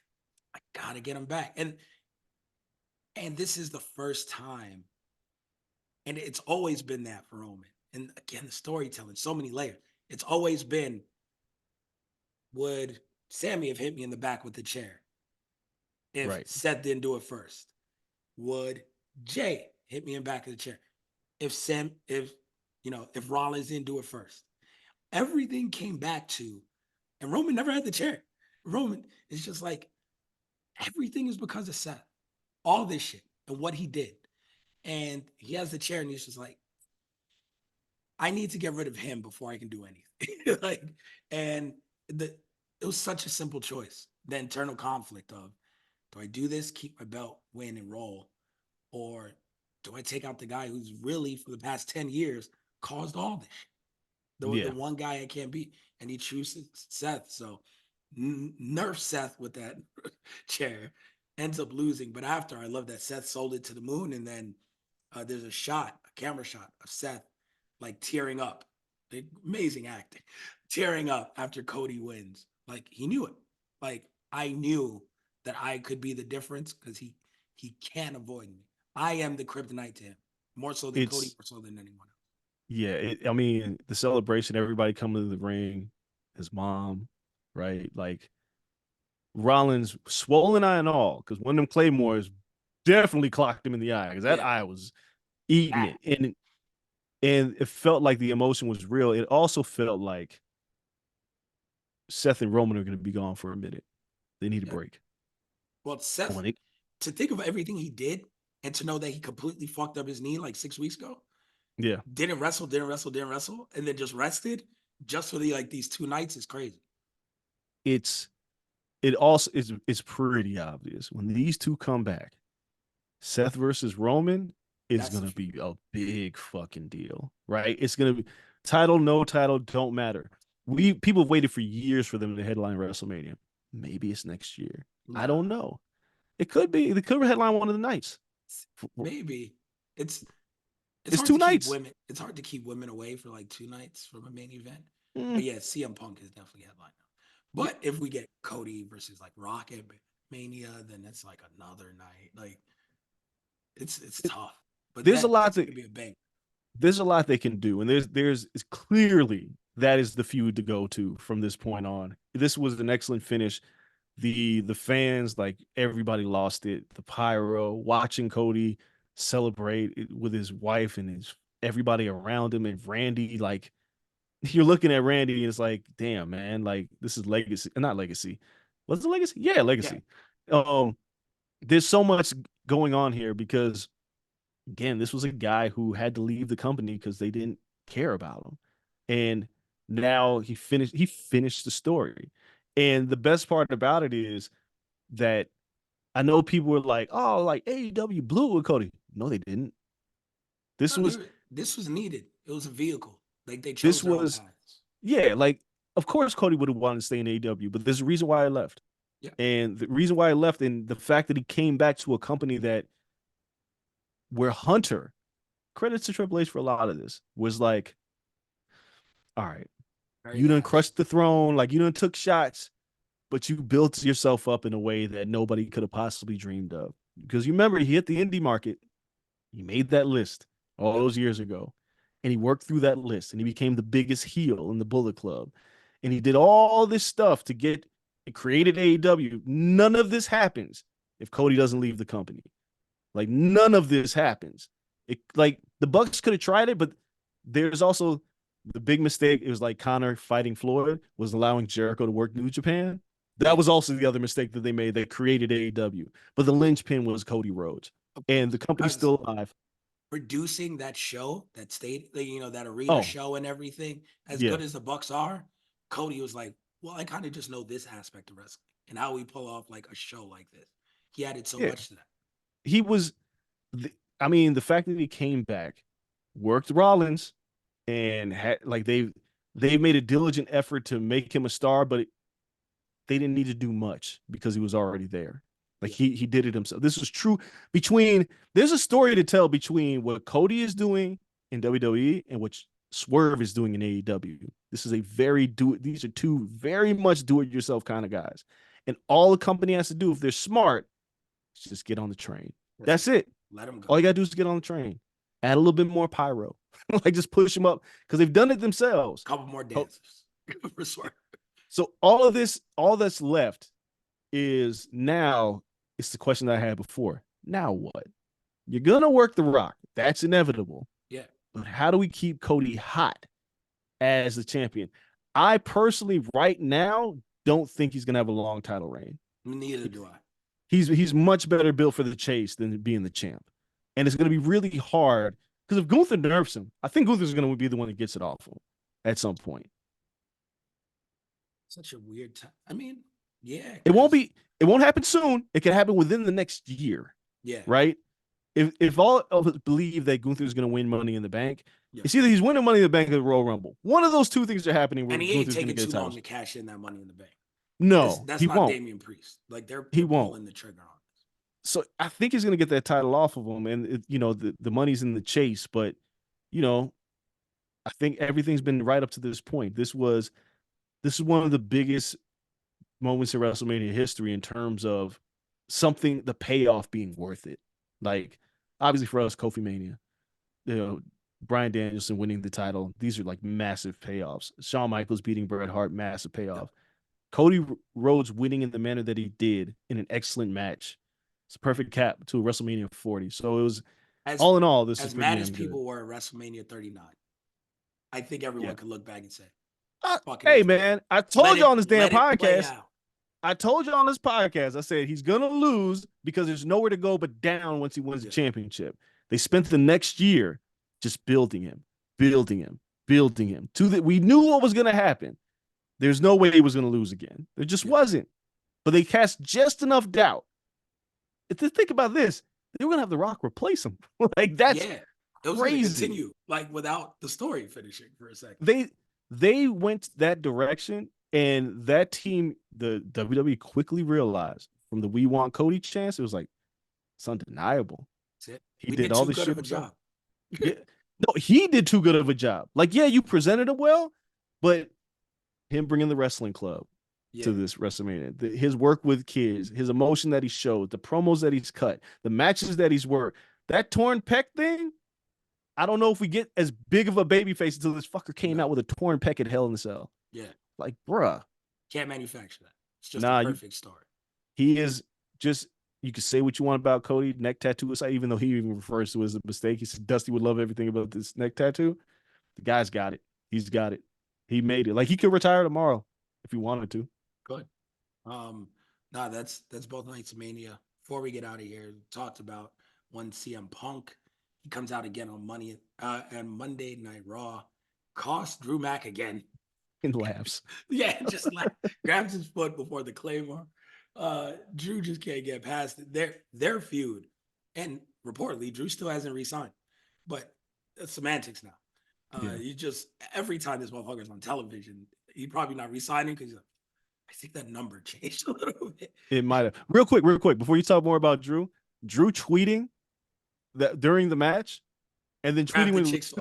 like I gotta get him back, and this is the first time. And it's always been that for Roman. And again, the storytelling, so many layers. It's always been, would Sammy have hit me in the back with the chair if Right. Seth didn't do it first? Would Jay hit me in the back of the chair if Rollins didn't do it first? Everything came back to, and Roman never had the chair. Roman is just like, everything is because of Seth. All this shit and what he did. And he has the chair and he's just like, I need to get rid of him before I can do anything. Like, and it was such a simple choice. The internal conflict of, do I do this, keep my belt, win, and roll, or do I take out the guy who's really for the past 10 years caused all this? The Yeah. one guy I can't beat, and he chooses Seth. So nerf Seth with that chair, ends up losing. But after, I love that Seth sold it to the moon, and then there's a camera shot of Seth like tearing up. Amazing acting, tearing up after Cody wins. Like he knew it. Like I knew that I could be the difference because he can't avoid me. I am the kryptonite to him, more so than Cody, It's more so than anyone else. yeah. I mean, the celebration, everybody coming to the ring, his mom, right? Like Rollins, swollen eye and all, because one of them Claymores definitely clocked him in the eye because that Yeah, eye was eating bad. it, and it felt like the emotion was real. It also felt like Seth and Roman are going to be gone for a minute. They need a Yeah. break. Well, Seth, When it, to think of everything he did and to know that he completely fucked up his knee like 6 weeks ago, yeah, didn't wrestle, and then just rested just for the like these 2 nights is crazy. it's it also is it's pretty obvious when these two come back. Seth versus Roman is That's the gonna feud. be a big fucking deal, right? It's gonna be title, no title, don't matter. We people have waited for years for them to headline WrestleMania. Maybe it's next year. I Nah, don't know. It could be. They could headline one of the nights. maybe it's it's It's hard to two keep nights. women. It's hard to keep women away for like 2 nights from a main event. Mm, But yeah, CM Punk is definitely headline now. But if we get Cody versus like Rock at Mania, then it's like another night. Like it's tough. But there's a lot that's that gonna be a bang. there's a lot they can do, and there's it's clearly that is the feud to go to from this point on. This was an excellent finish. The fans, like everybody lost it. The pyro, watching Cody celebrate with his wife and his everybody around him, and Randy, like you're looking at Randy and it's like, damn man, like this is legacy, not legacy. What's the legacy? Yeah, Yeah, legacy. Um, there's so much going on here because again, this was a guy who had to leave the company because they didn't care about him. And now he finished the story. And the best part about it is that I know people were like, "Oh, like AEW blew with Cody." No, they didn't. This no, was this was needed. It was a vehicle. Like they this chose their own was paths. yeah, like of course Cody would have wanted to stay in AEW, but there's a reason why I left. Yeah, And the reason why I left and the fact that he came back to a company that where Hunter, credits to Triple H for a lot of this, was like, all right, very you done nice. crushed the throne, like you done took shots, but you built yourself up in a way that nobody could have possibly dreamed of. Because you remember, he hit the indie market, he made that list all Yep. those years ago, and he worked through that list, and he became the biggest heel in the Bullet Club, and he did all this stuff to get it created AEW. None of this happens if Cody doesn't leave the company. Like none of this happens. It like the Bucks could have tried it, but there's also the big mistake. It was like Connor fighting Floyd was allowing Jericho to work New Japan. That Yeah, was also the other mistake that they made that created AEW. But the linchpin was Cody Rhodes, of and course. the company's Because still alive. producing that show, that state, that arena Oh show and everything, as yeah, good as the Bucks are, Cody was like, well, I kind of just know this aspect of wrestling and how we pull off like a show like this. He added so yeah. much to that. He was. I mean, the fact that he came back, worked Rollins, and had like they made a diligent effort to make him a star, but they didn't need to do much because he was already there. Like Yeah. he did it himself. This was true between there's a story to tell between what Cody is doing in WWE and what Swerve is doing in AEW. This is a very do these are two very much do it yourself kind of guys. And all the company has to do if they're smart is just get on the train. That's That's it. it. Let him All go. you gotta do is get on the train. Add a little bit more pyro. Like just push them up because they've done it themselves. Couple more dancers for sure. So all of this, all that's left is now it's the question that I had before. Now what? You're gonna work the rock. That's inevitable. Yeah. But how do we keep Cody hot as the champion? I personally, right now, don't think he's gonna have a long title reign. Neither do I. He's much better built for the chase than being the champ. And it's gonna be really hard because if Gunther nerfs him, I think Gunther's gonna be the one that gets it off him at some point. Such a weird time. I mean, yeah, It won't because be, it won't happen soon. It can happen within the next year, yeah, right? If all of us believe that Gunther's going to win Money in the Bank, yeah. it's either he's winning Money in the Bank or the Royal Rumble. One of those two things are happening where And he ain't Gunther's going to taking get a too long title. to cash in that money in the bank. No, That's he not won't. Damian Priest. Like He they're won't. pulling the trigger on this. So I think he's gonna get that title off of him, and the money's in the chase. But you know, I think everything's been right up to this point. This is one of the biggest moments in WrestleMania history in terms of something, the payoff being worth it. Like obviously for us, Kofi Mania, you know, Bryan Danielson winning the title. These are like massive payoffs. Shawn Michaels beating Bret Hart, massive Yep. payoff. Cody Rhodes winning in the manner that he did in an excellent match. It's a perfect cap to WrestleMania 40. So it was As all in all, this is as pretty mad as damn good. people were at WrestleMania 39, I think Yeah. everyone could look back and say, "Fucking Hey H, man, I told you on this damn let it play podcast. out." I told you on this podcast. I said he's gonna lose because there's nowhere to go but down once he wins the Yeah, championship. They spent the next year just building him, building him, building him. To that, we knew what was gonna happen. There's no way he was gonna lose again. There just yeah, wasn't. But they cast just enough doubt. To think about this, they were gonna have The Rock replace him. Like that's yeah. It was going to crazy. continue like without the story finishing for a second. They went that direction, and that team, the WWE, quickly realized from the "We Want Cody" chance, it was like it's undeniable. That's it. He We did did all too this good shit of a himself. job. Yeah, no, he did too good of a job. Like, yeah, you presented him well, but him bringing the wrestling club to Yeah, this WrestleMania, his work with kids, his emotion that he showed, the promos that he's cut, the matches that he's worked, that torn pec thing. I don't know if we get as big of a baby face until this fucker came out no, with a torn pec at Hell in the Cell. yeah. Like, bruh, Can't manufacture that. It's just a nah, you perfect story. he is just you can say what you want about Cody neck tattoo aside, even though he even refers to it as a mistake. He said Dusty would love everything about this neck tattoo. The guy's got it. He's got it. He made it. Like he could retire tomorrow if he wanted to. Good. No, that's both nights of Mania. Before we get out of here, talked about one CM Punk. He comes out again on Monday Night Raw. Cost Drew Mack again. And laughs. Yeah, just like grabs his foot before the Claymore. Drew just can't get past it. Their feud. And reportedly, Drew still hasn't re-signed. But it's semantics now. Yeah. You just every time this motherfucker's on television, he probably not re-signing because I think that number changed a little bit. It might have. Real quick, before you talk more about Drew tweeting that during the match and then Grab tweeting the when chicks.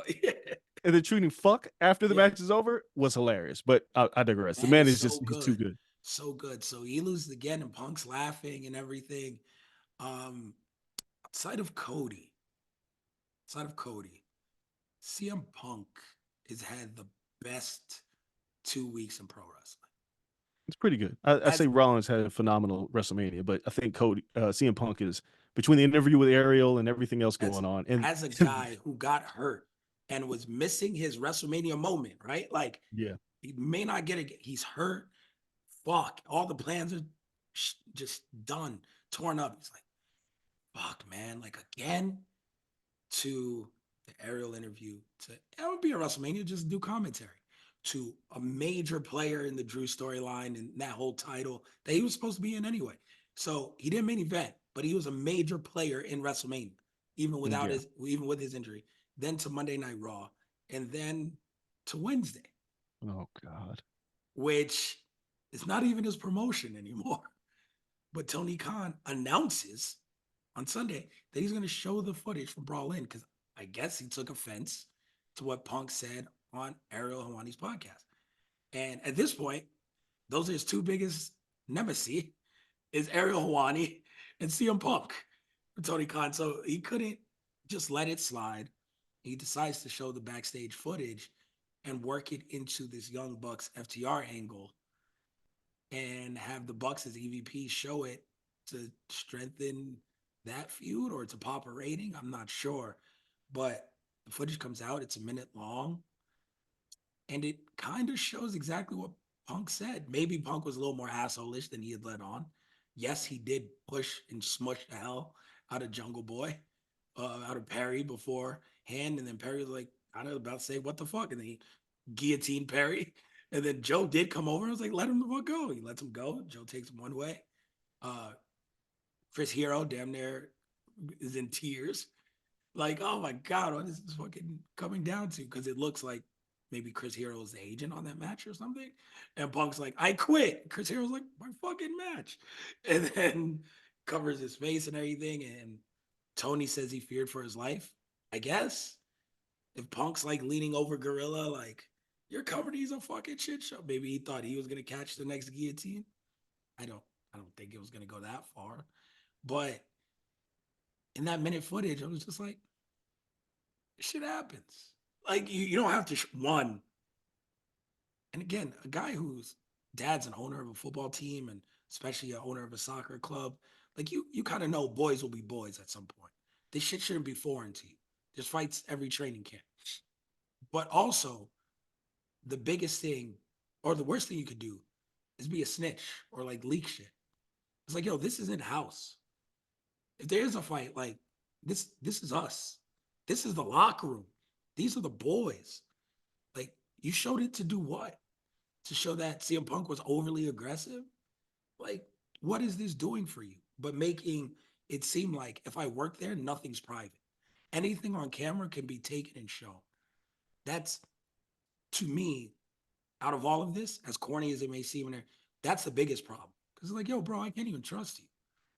and then tweeting fuck after the Yeah, match is over was hilarious. But I digress. The man, man it's is so just he's too good, good. so good. So he loses again, and Punk's laughing and everything. Um, outside of Cody, outside of Cody, CM Punk has had the best 2 weeks in pro wrestling. It's pretty good. I As say Rollins had a phenomenal WrestleMania, but I think Cody CM Punk is between the interview with Ariel and everything else as going on. And as a guy who got hurt and was missing his WrestleMania moment, right? Like yeah, he may not get it. He's hurt. Fuck. All the plans are just done, torn up. He's like, fuck, man. Like again to the Ariel interview. To it would be a WrestleMania. Just do commentary to a major player in the Drew storyline and that whole title that he was supposed to be in anyway. So he didn't main event, but he was a major player in WrestleMania, yeah. even with his injury. Then to Monday Night Raw, and then to Wednesday, Oh God. which is not even his promotion anymore. But Tony Khan announces on Sunday that he's going to show the footage from Brawl In because I guess he took offense to what Punk said on Ariel Hawani's podcast. And at this point, those are his two biggest nemesis is Ariel Hawani and CM Punk for Tony Khan. So he couldn't just let it slide. He decides to show the backstage footage and work it into this Young Bucks FTR angle and have the Bucks as EVP show it to strengthen that feud or to pop a rating. I'm not sure, but the footage comes out. It's a minute long, and it kind of shows exactly what Punk said. Maybe Punk was a little more asshole-ish than he had let on. Yes, he did push and smush the hell out of Jungle Boy, out of Perry beforehand, and then Perry was like, I was about to say what the fuck, and then he guillotine Perry. And then Joe did come over. I was like, let him the fuck go. He lets him go. Joe takes him one way. Uh Chris Hero damn near is in tears. Like, oh my God, what is this fucking coming down to? Because it looks like maybe Chris Hero is the agent on that match or something. And Punk's like, I quit. Chris Hero's like, my fucking match. And then covers his face and everything. And Tony says he feared for his life. I guess if Punk's like leaning over Gorilla, like, your company's a fucking shit show. Maybe he thought he was gonna catch the next guillotine. I don't I don't think it was gonna go that far. But in that minute footage, I was just like, shit happens. Like you don't have to one. And again, a guy whose dad's an owner of a football team and especially an owner of a soccer club, like you kind of know boys will be boys at some point. This shit shouldn't be foreign to you. There's fights every training camp. But also, the biggest thing or the worst thing you could do is be a snitch or like leak shit. It's like, yo, this isn't house. If there is a fight, like this is us. This is the locker room. These are the boys. Like, you showed it to do what? To show that CM Punk was overly aggressive? Like, what is this doing for you? But making it seem like if I work there, nothing's private. Anything on camera can be taken and shown. That's, to me, out of all of this, as corny as it may seem, in there, that's the biggest problem. Because it's like, yo, bro, I can't even trust you.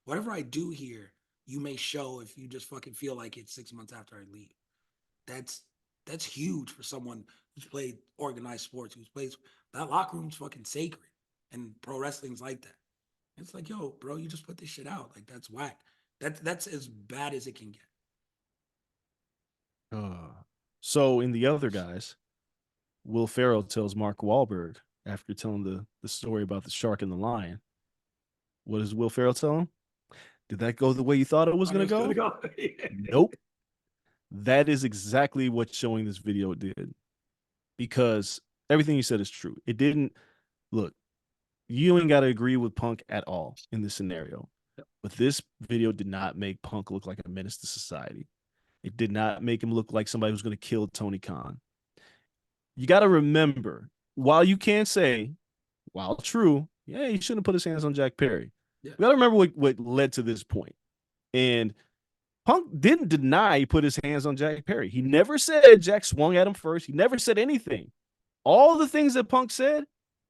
Whatever I do here, you may show if you just fucking feel like it 6 months after I leave. That's that's huge for someone who's played organized sports, who's played that locker room's fucking sacred. And pro wrestling's like that. It's like, yo, bro, you just put this shit out. Like, that's whack. That's as bad as it can get. Uh, so in the other guys, Will Ferrell tells Mark Wahlberg after telling the story about the shark and the lion. What does Will Ferrell tell him? Did that go the way you thought it was going to go? Nope. That is exactly what showing this video did. Because everything you said is true. It didn't look, you ain't got to agree with Punk at all in this scenario. But this video did not make Punk look like a menace to society. It did not make him look like somebody who's going to kill Tony Khan. You got to remember, while you can't say, while true, yeah, he shouldn't put his hands on Jack Perry. Yeah. We got to remember what led to this point. And Punk didn't deny he put his hands on Jack Perry. He never said Jack swung at him first. He never said anything. All the things that Punk said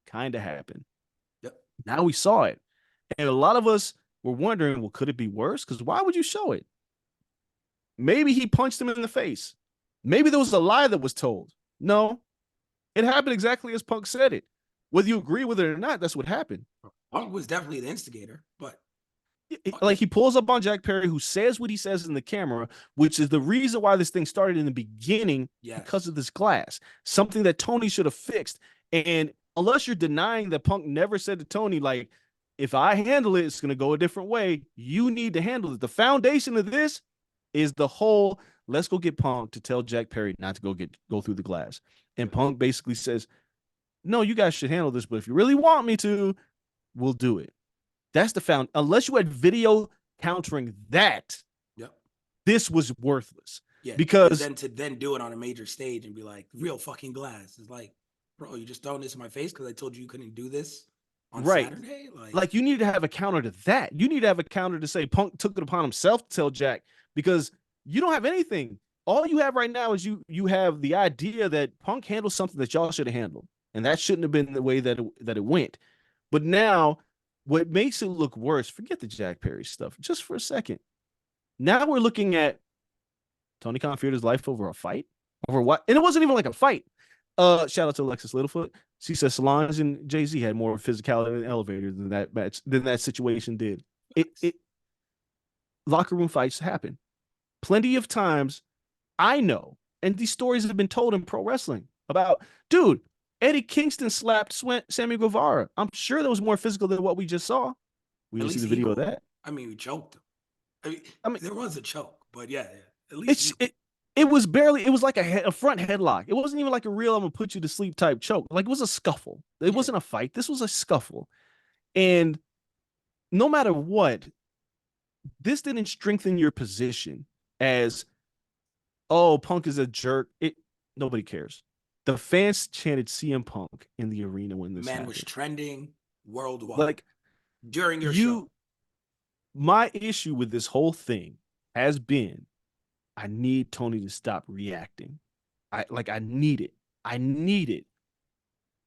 kind of happened. Yep. Now we saw it. And a lot of us were wondering, well, could it be worse? Because why would you show it? Maybe he punched him in the face. Maybe there was a lie that was told. No, it happened exactly as Punk said it. Whether you agree with it or not, that's what happened. Punk was definitely the instigator, but Like, he pulls up on Jack Perry, who says what he says in the camera, which is the reason why this thing started in the beginning, yes. because of this glass, something that Tony should have fixed. And unless you're denying that Punk never said to Tony, like, if I handle it, it's going to go a different way. You need to handle it. The foundation of this is the whole, let's go get Punk to tell Jack Perry not to go through the glass. And Punk basically says, no, you guys should handle this, but if you really want me to, we'll do it. That's the found. Unless you had video countering that, yep, this was worthless. Yeah, because then to then do it on a major stage and be like, real fucking glass is like, bro, you just throwing this in my face because I told you couldn't do this on Saturday. Like you need to have a counter to that. You need to have a counter to say Punk took it upon himself to tell Jack, because you don't have anything. All you have right now is you have the idea that Punk handled something that y'all should have handled, and that shouldn't have been the way that it went. But now, what makes it look worse, forget the Jack Perry stuff just for a second. Now we're looking at Tony Khan feared his life over a fight? Over what? And it wasn't even like a fight. Shout out to Alexis Littlefoot. She says Solange and Jay-Z had more physicality in the elevator than that match, than that situation did. It locker room fights happen. Plenty of times, I know, and these stories have been told in pro wrestling about, dude, Eddie Kingston slapped Sammy Guevara. I'm sure that was more physical than what we just saw. We didn't see the video of that. I mean, we choked him. I mean, there was a choke, but yeah. At least it was barely. It was like a front headlock. It wasn't even like a real "I'm gonna put you to sleep" type choke. Like, it was a scuffle. It wasn't a fight. This was a scuffle. And no matter what, this didn't strengthen your position as, oh, Punk is a jerk. Nobody cares. The fans chanted CM Punk in the arena when this happened. Was trending worldwide. Like, during your show. My issue with this whole thing has been, I need Tony to stop reacting. I need it. I need it.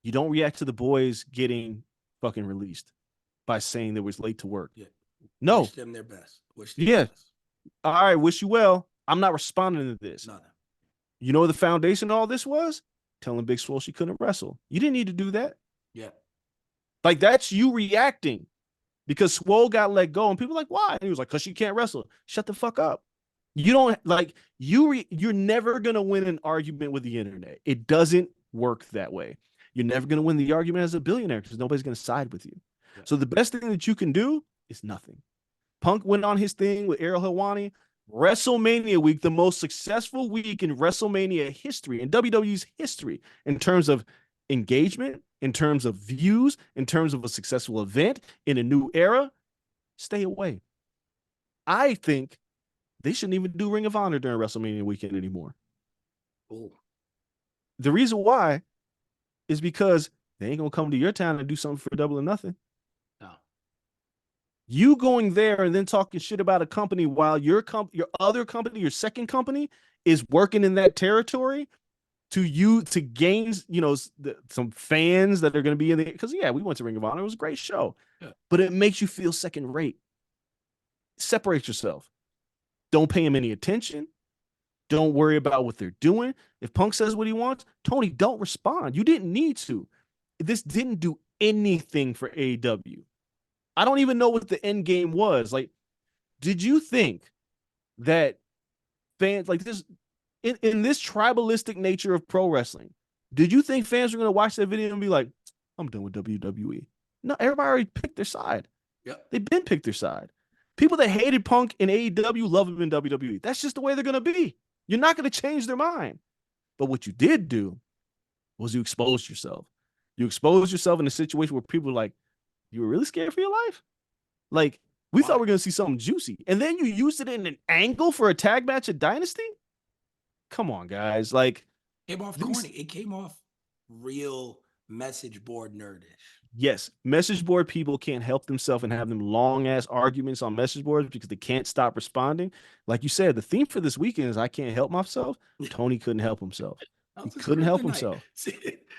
You don't react to the boys getting fucking released by saying they was late to work. Yeah. No. Wish them their best. Wish them Yeah. the best. All right. Wish you well. I'm not responding to this. Nothing. You know what the foundation of all this was? Telling Big Swole she couldn't wrestle. You didn't need to do that. Yeah. Like, that's you reacting because Swole got let go, and people were like, why? And he was like, because she can't wrestle. Shut the fuck up. You don't like you're never gonna win an argument with the internet. It doesn't work that way. You're never gonna win the argument as a billionaire because nobody's gonna side with you. Yeah. So the best thing that you can do is nothing. Punk went on his thing with Ariel Helwani. WrestleMania week, the most successful week in WrestleMania history, in WWE's history, in terms of engagement, in terms of views, in terms of a successful event in a new era. Stay away. I think they shouldn't even do Ring of Honor during WrestleMania weekend anymore. Ooh. The reason why is because they ain't gonna come to your town and do something for double or nothing. No. You going there and then talking shit about a company while your other company, your second company, is working in that territory to gain, some fans that are going to be in the, because yeah, we went to Ring of Honor. It was a great show, but it makes you feel second rate. Separate yourself. Don't pay him any attention. Don't worry about what they're doing. If Punk says what he wants, Tony, don't respond. You didn't need to. This didn't do anything for AEW. I don't even know what the end game was. Like, did you think that fans like this in this tribalistic nature of pro wrestling, did you think fans were going to watch that video and be like, I'm done with WWE? No, everybody already picked their side. Yep. They've been picked their side. People that hated Punk in AEW love him in WWE. That's just the way they're going to be. You're not going to change their mind. But what you did do was you exposed yourself. You exposed yourself in a situation where people were like, you were really scared for your life? Like, we thought we were going to see something juicy. And then you used it in an angle for a tag match at Dynasty? Come on, guys. Like, it came off corny. It came off real message board nerdish. Yes, message board people can't help themselves and have them long ass arguments on message boards because they can't stop responding. Like you said, the theme for this weekend is I can't help myself. Tony couldn't help himself. He couldn't help himself.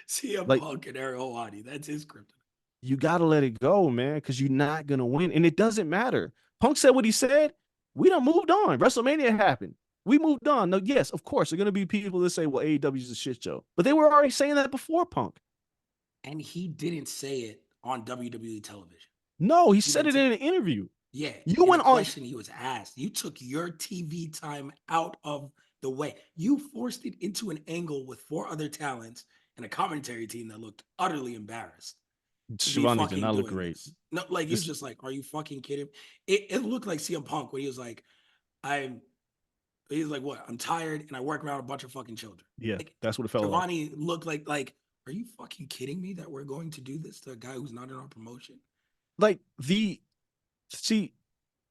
CM Punk and Ariel Helwani. That's his kryptonite. You got to let it go, man, because you're not going to win. And it doesn't matter. Punk said what he said. We done moved on. WrestleMania happened. We moved on. No, yes, of course, there are going to be people that say, well, AEW is a shit show. But they were already saying that before Punk. And he didn't say it on WWE television. No, he said it in an interview. Yeah. You went on. Question he was asked. You took your TV time out of the way. You forced it into an angle with 4 other talents and a commentary team that looked utterly embarrassed. Shivani did not look great. This. No, like he's just like, are you fucking kidding? It looked like CM Punk when he was like, he's like, what? I'm tired and I work around a bunch of fucking children. Yeah, like, that's what it felt like. Shivani looked like, are you fucking kidding me that we're going to do this to a guy who's not in our promotion? Like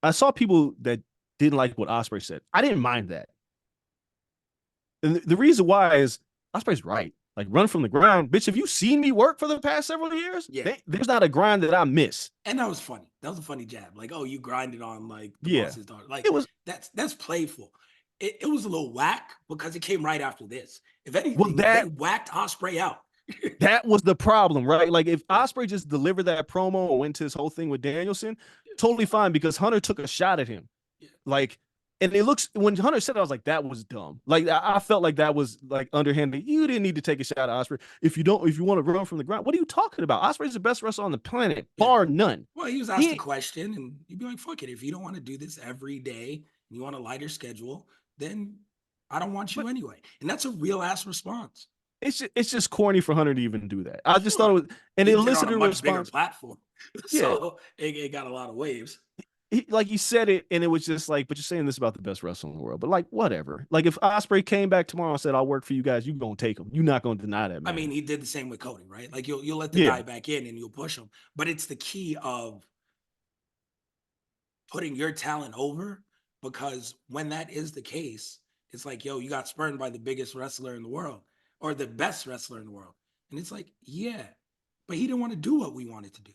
I saw people that didn't like what Ospreay said. I didn't mind that. And the reason why is Ospreay's right. Like, run from the ground. Bitch, have you seen me work for the past several years? Yeah. There's not a grind that I miss. And that was funny. That was a funny jab. Like, oh, you grinded on like the boss's daughter. Like, it was that's playful. It was a little whack because it came right after this. If anything, they whacked Ospreay out. That was the problem, right? Like, if Ospreay just delivered that promo or went to his whole thing with Danielson, totally fine, because Hunter took a shot at him. Like, and it looks, when Hunter said it, I was like, that was dumb. Like, I felt like that was like underhanded. You didn't need to take a shot at Ospreay. If you want to run from the ground, what are you talking about? Ospreay's the best wrestler on the planet, bar none. Well, he was asked a question and you'd be like, fuck it. If you don't want to do this every day and you want a lighter schedule, then I don't want you anyway. And that's a real ass response. It's just corny for Hunter to even do that. I just thought it was, and it elicited a much bigger platform. So it got a lot of waves. He said it, and it was just like, but you're saying this about the best wrestler in the world. But like, whatever. Like, if Ospreay came back tomorrow and said, I'll work for you guys, you're gonna take him. You're not gonna deny that, man. I mean, he did the same with Cody, right? Like, you'll let the guy back in and you'll push him. But it's the key of putting your talent over, because when that is the case, it's like, yo, you got spurned by the biggest wrestler in the world or the best wrestler in the world. And it's like, yeah, but he didn't want to do what we wanted to do.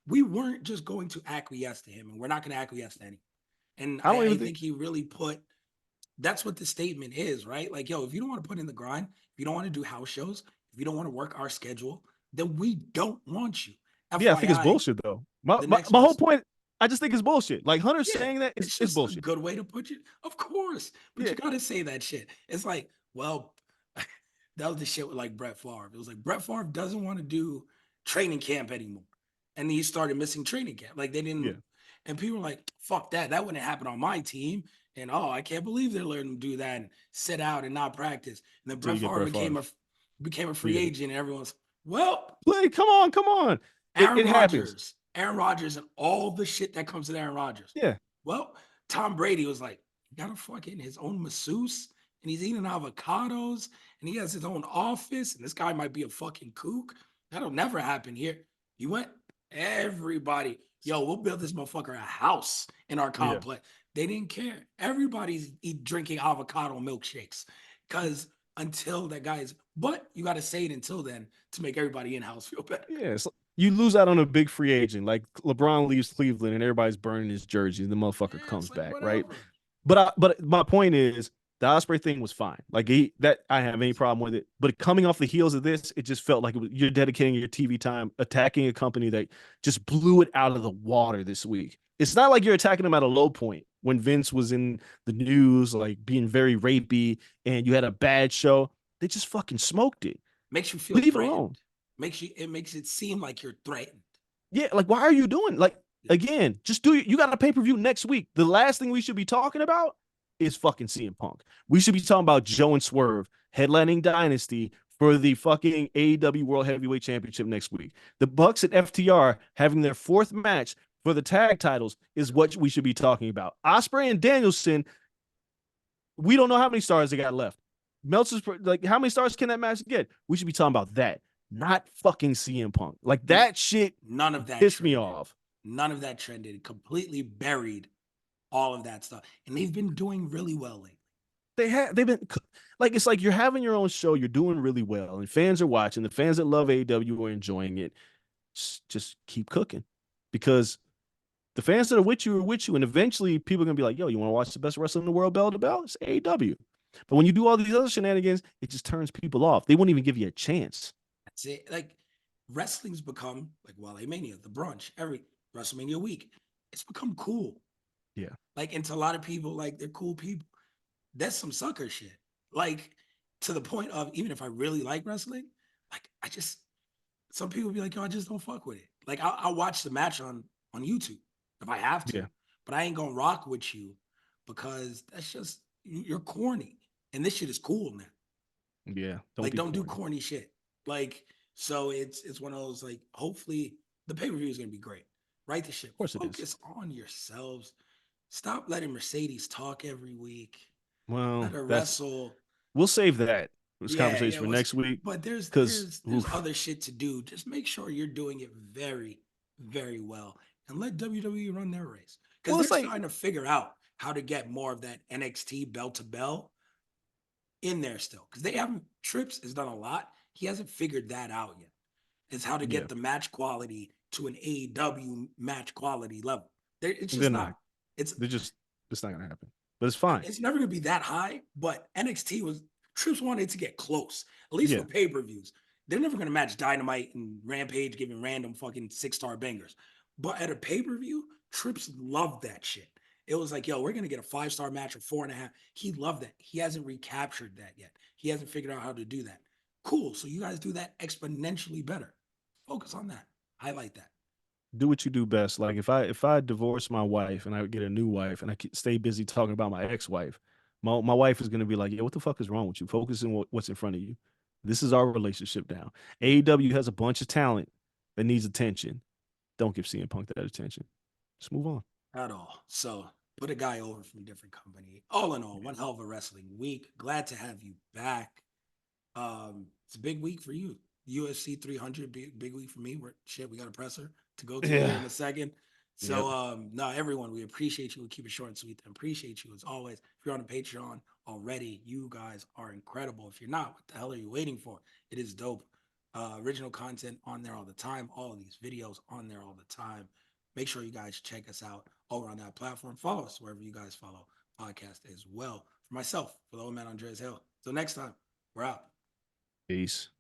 We weren't just going to acquiesce to him, and we're not going to acquiesce to anyone. And I think he really that's what the statement is, right? Like, yo, if you don't want to put in the grind, if you don't want to do house shows, If you don't want to work our schedule, then we don't want you. Yeah, I think it's FYI, bullshit though. My, the my next my whole person, point, I just think it's bullshit. Like Hunter yeah, saying that it's is just a bullshit. good way to put it. Of course, but Yeah, you got to say that shit. It's like, well, that was the shit with like Brett Favre. It was like Brett Favre doesn't want to do training camp anymore. And he started missing training camp. Like they yeah, didn't, and people were like, fuck that. That wouldn't happen on my team. And oh, I can't believe they're letting him do that and sit out and not practice. And then until Brett you get Favre Brett Favre. became a free Yeah, agent, and everyone's, well, play. Come on, come on. It happens. Aaron Rodgers, and all the shit that comes to Aaron Rodgers. Yeah, Well, Tom Brady was like, he got a fucking his own masseuse, and he's eating avocados, and he has his own office, and this guy might be a fucking kook. That'll never happen here. You went, everybody, yo, we'll build this motherfucker a house in our yeah, complex. They didn't care. Everybody's drinking avocado milkshakes because until that guy's, but you got to say it until then to make everybody in house feel better. yeah. You lose out on a big free agent. Like LeBron leaves Cleveland and everybody's burning his jersey, and the motherfucker Yeah, comes it's like back, right? whatever. But my point is the Osprey thing was fine. Like that I have any problem with it. But coming off the heels of this, it just felt like you're dedicating your TV time attacking a company that just blew it out of the water this week. It's not like you're attacking them at a low point when Vince was in the news, like being very rapey, and you had a bad show. They just fucking smoked it. Makes you feel Leave it threatened. alone. Makes it seem like you're threatened. Yeah, like why are you doing like again? Just do you got a pay per view next week. The last thing we should be talking about is fucking CM Punk. We should be talking about Joe and Swerve headlining Dynasty for the fucking AEW World Heavyweight Championship next week. The Bucks at FTR having their fourth match for the tag titles is what we should be talking about. Osprey and Danielson, we don't know how many stars they got left. Meltzer's like, how many stars can that match get? We should be talking about that, not fucking CM Punk. Like that shit None of that pissed me trended. off. None of that trended. Completely buried all of that stuff. And they've been doing really well lately. They've been like it's like you're having your own show, you're doing really well, and fans are watching. The fans that love AEW are enjoying it. Just keep cooking, because the fans that are with you, and eventually people are gonna be like, "Yo, you want to watch the best wrestler in the world, bell to bell? It's AEW." But when you do all these other shenanigans, it just turns people off. They won't even give you a chance. That's it. Like wrestling's become like Wale Mania, the brunch, every WrestleMania week. It's become cool. Yeah, Like, and to a lot of people, like they're cool people. That's some sucker shit. Like to the point of even if I really like wrestling, like I just some people be like, yo, I just don't fuck with it. Like I'll watch the match on YouTube if I have to, yeah, but I ain't gonna rock with you because that's just you're corny. And this shit is cool now. yeah. Don't Like, be don't do corny. Of corny shit. Like, so it's one of those like, hopefully the pay-per-view is gonna be great. Write the ship. course it is. Focus on yourselves. Stop letting Mercedes talk every week. Well, Let her that's wrestle. we'll save that this Yeah, conversation yeah. for next week But because there's other shit to do. Just make sure you're doing it very, very well, and let WWE run their race because well, they're it's like starting to figure out how to get more of that NXT bell to bell in there still because they haven't. Trips has done a lot. He hasn't figured that out yet. Is how to yeah, get the match quality to an AEW match quality level. It's they're just not. not. It's They're just it's not gonna happen. But it's fine. it's never going to be that high, but NXT was Trips wanted to get close, at least for Yeah, pay-per-views. They're never going to match Dynamite and Rampage giving random fucking 6-star bangers. But at a pay-per-view, Trips loved that shit. It was like, yo, we're going to get a 5-star match or 4.5. He loved that. He hasn't recaptured that yet. He hasn't figured out how to do that. Cool. So you guys do that exponentially better. Focus on that. Highlight that. do what you do best. Like if I divorce my wife and I get a new wife and I stay busy talking about my ex-wife, my wife is gonna be like, "Yeah, what the fuck is wrong with you? Focus on what's in front of you. This is our relationship now." AEW has a bunch of talent that needs attention. Don't give CM Punk that attention. Just move on. At all. So put a guy over from a different company. All in all, one hell of a wrestling week. Glad to have you back. It's a big week for you. UFC 300, big week for me. We got a presser to go to here Yeah. in a second. Yep. So no, everyone, we appreciate you. We keep it short and sweet. And appreciate you as always. If you're on a Patreon already, you guys are incredible. If you're not, what the hell are you waiting for? It is dope. Original content on there all the time. All of these videos on there all the time. Make sure you guys check us out over on that platform. Follow us wherever you guys follow podcast as well. For myself, for the old man Andreas Hill. Till next time, we're out. Peace.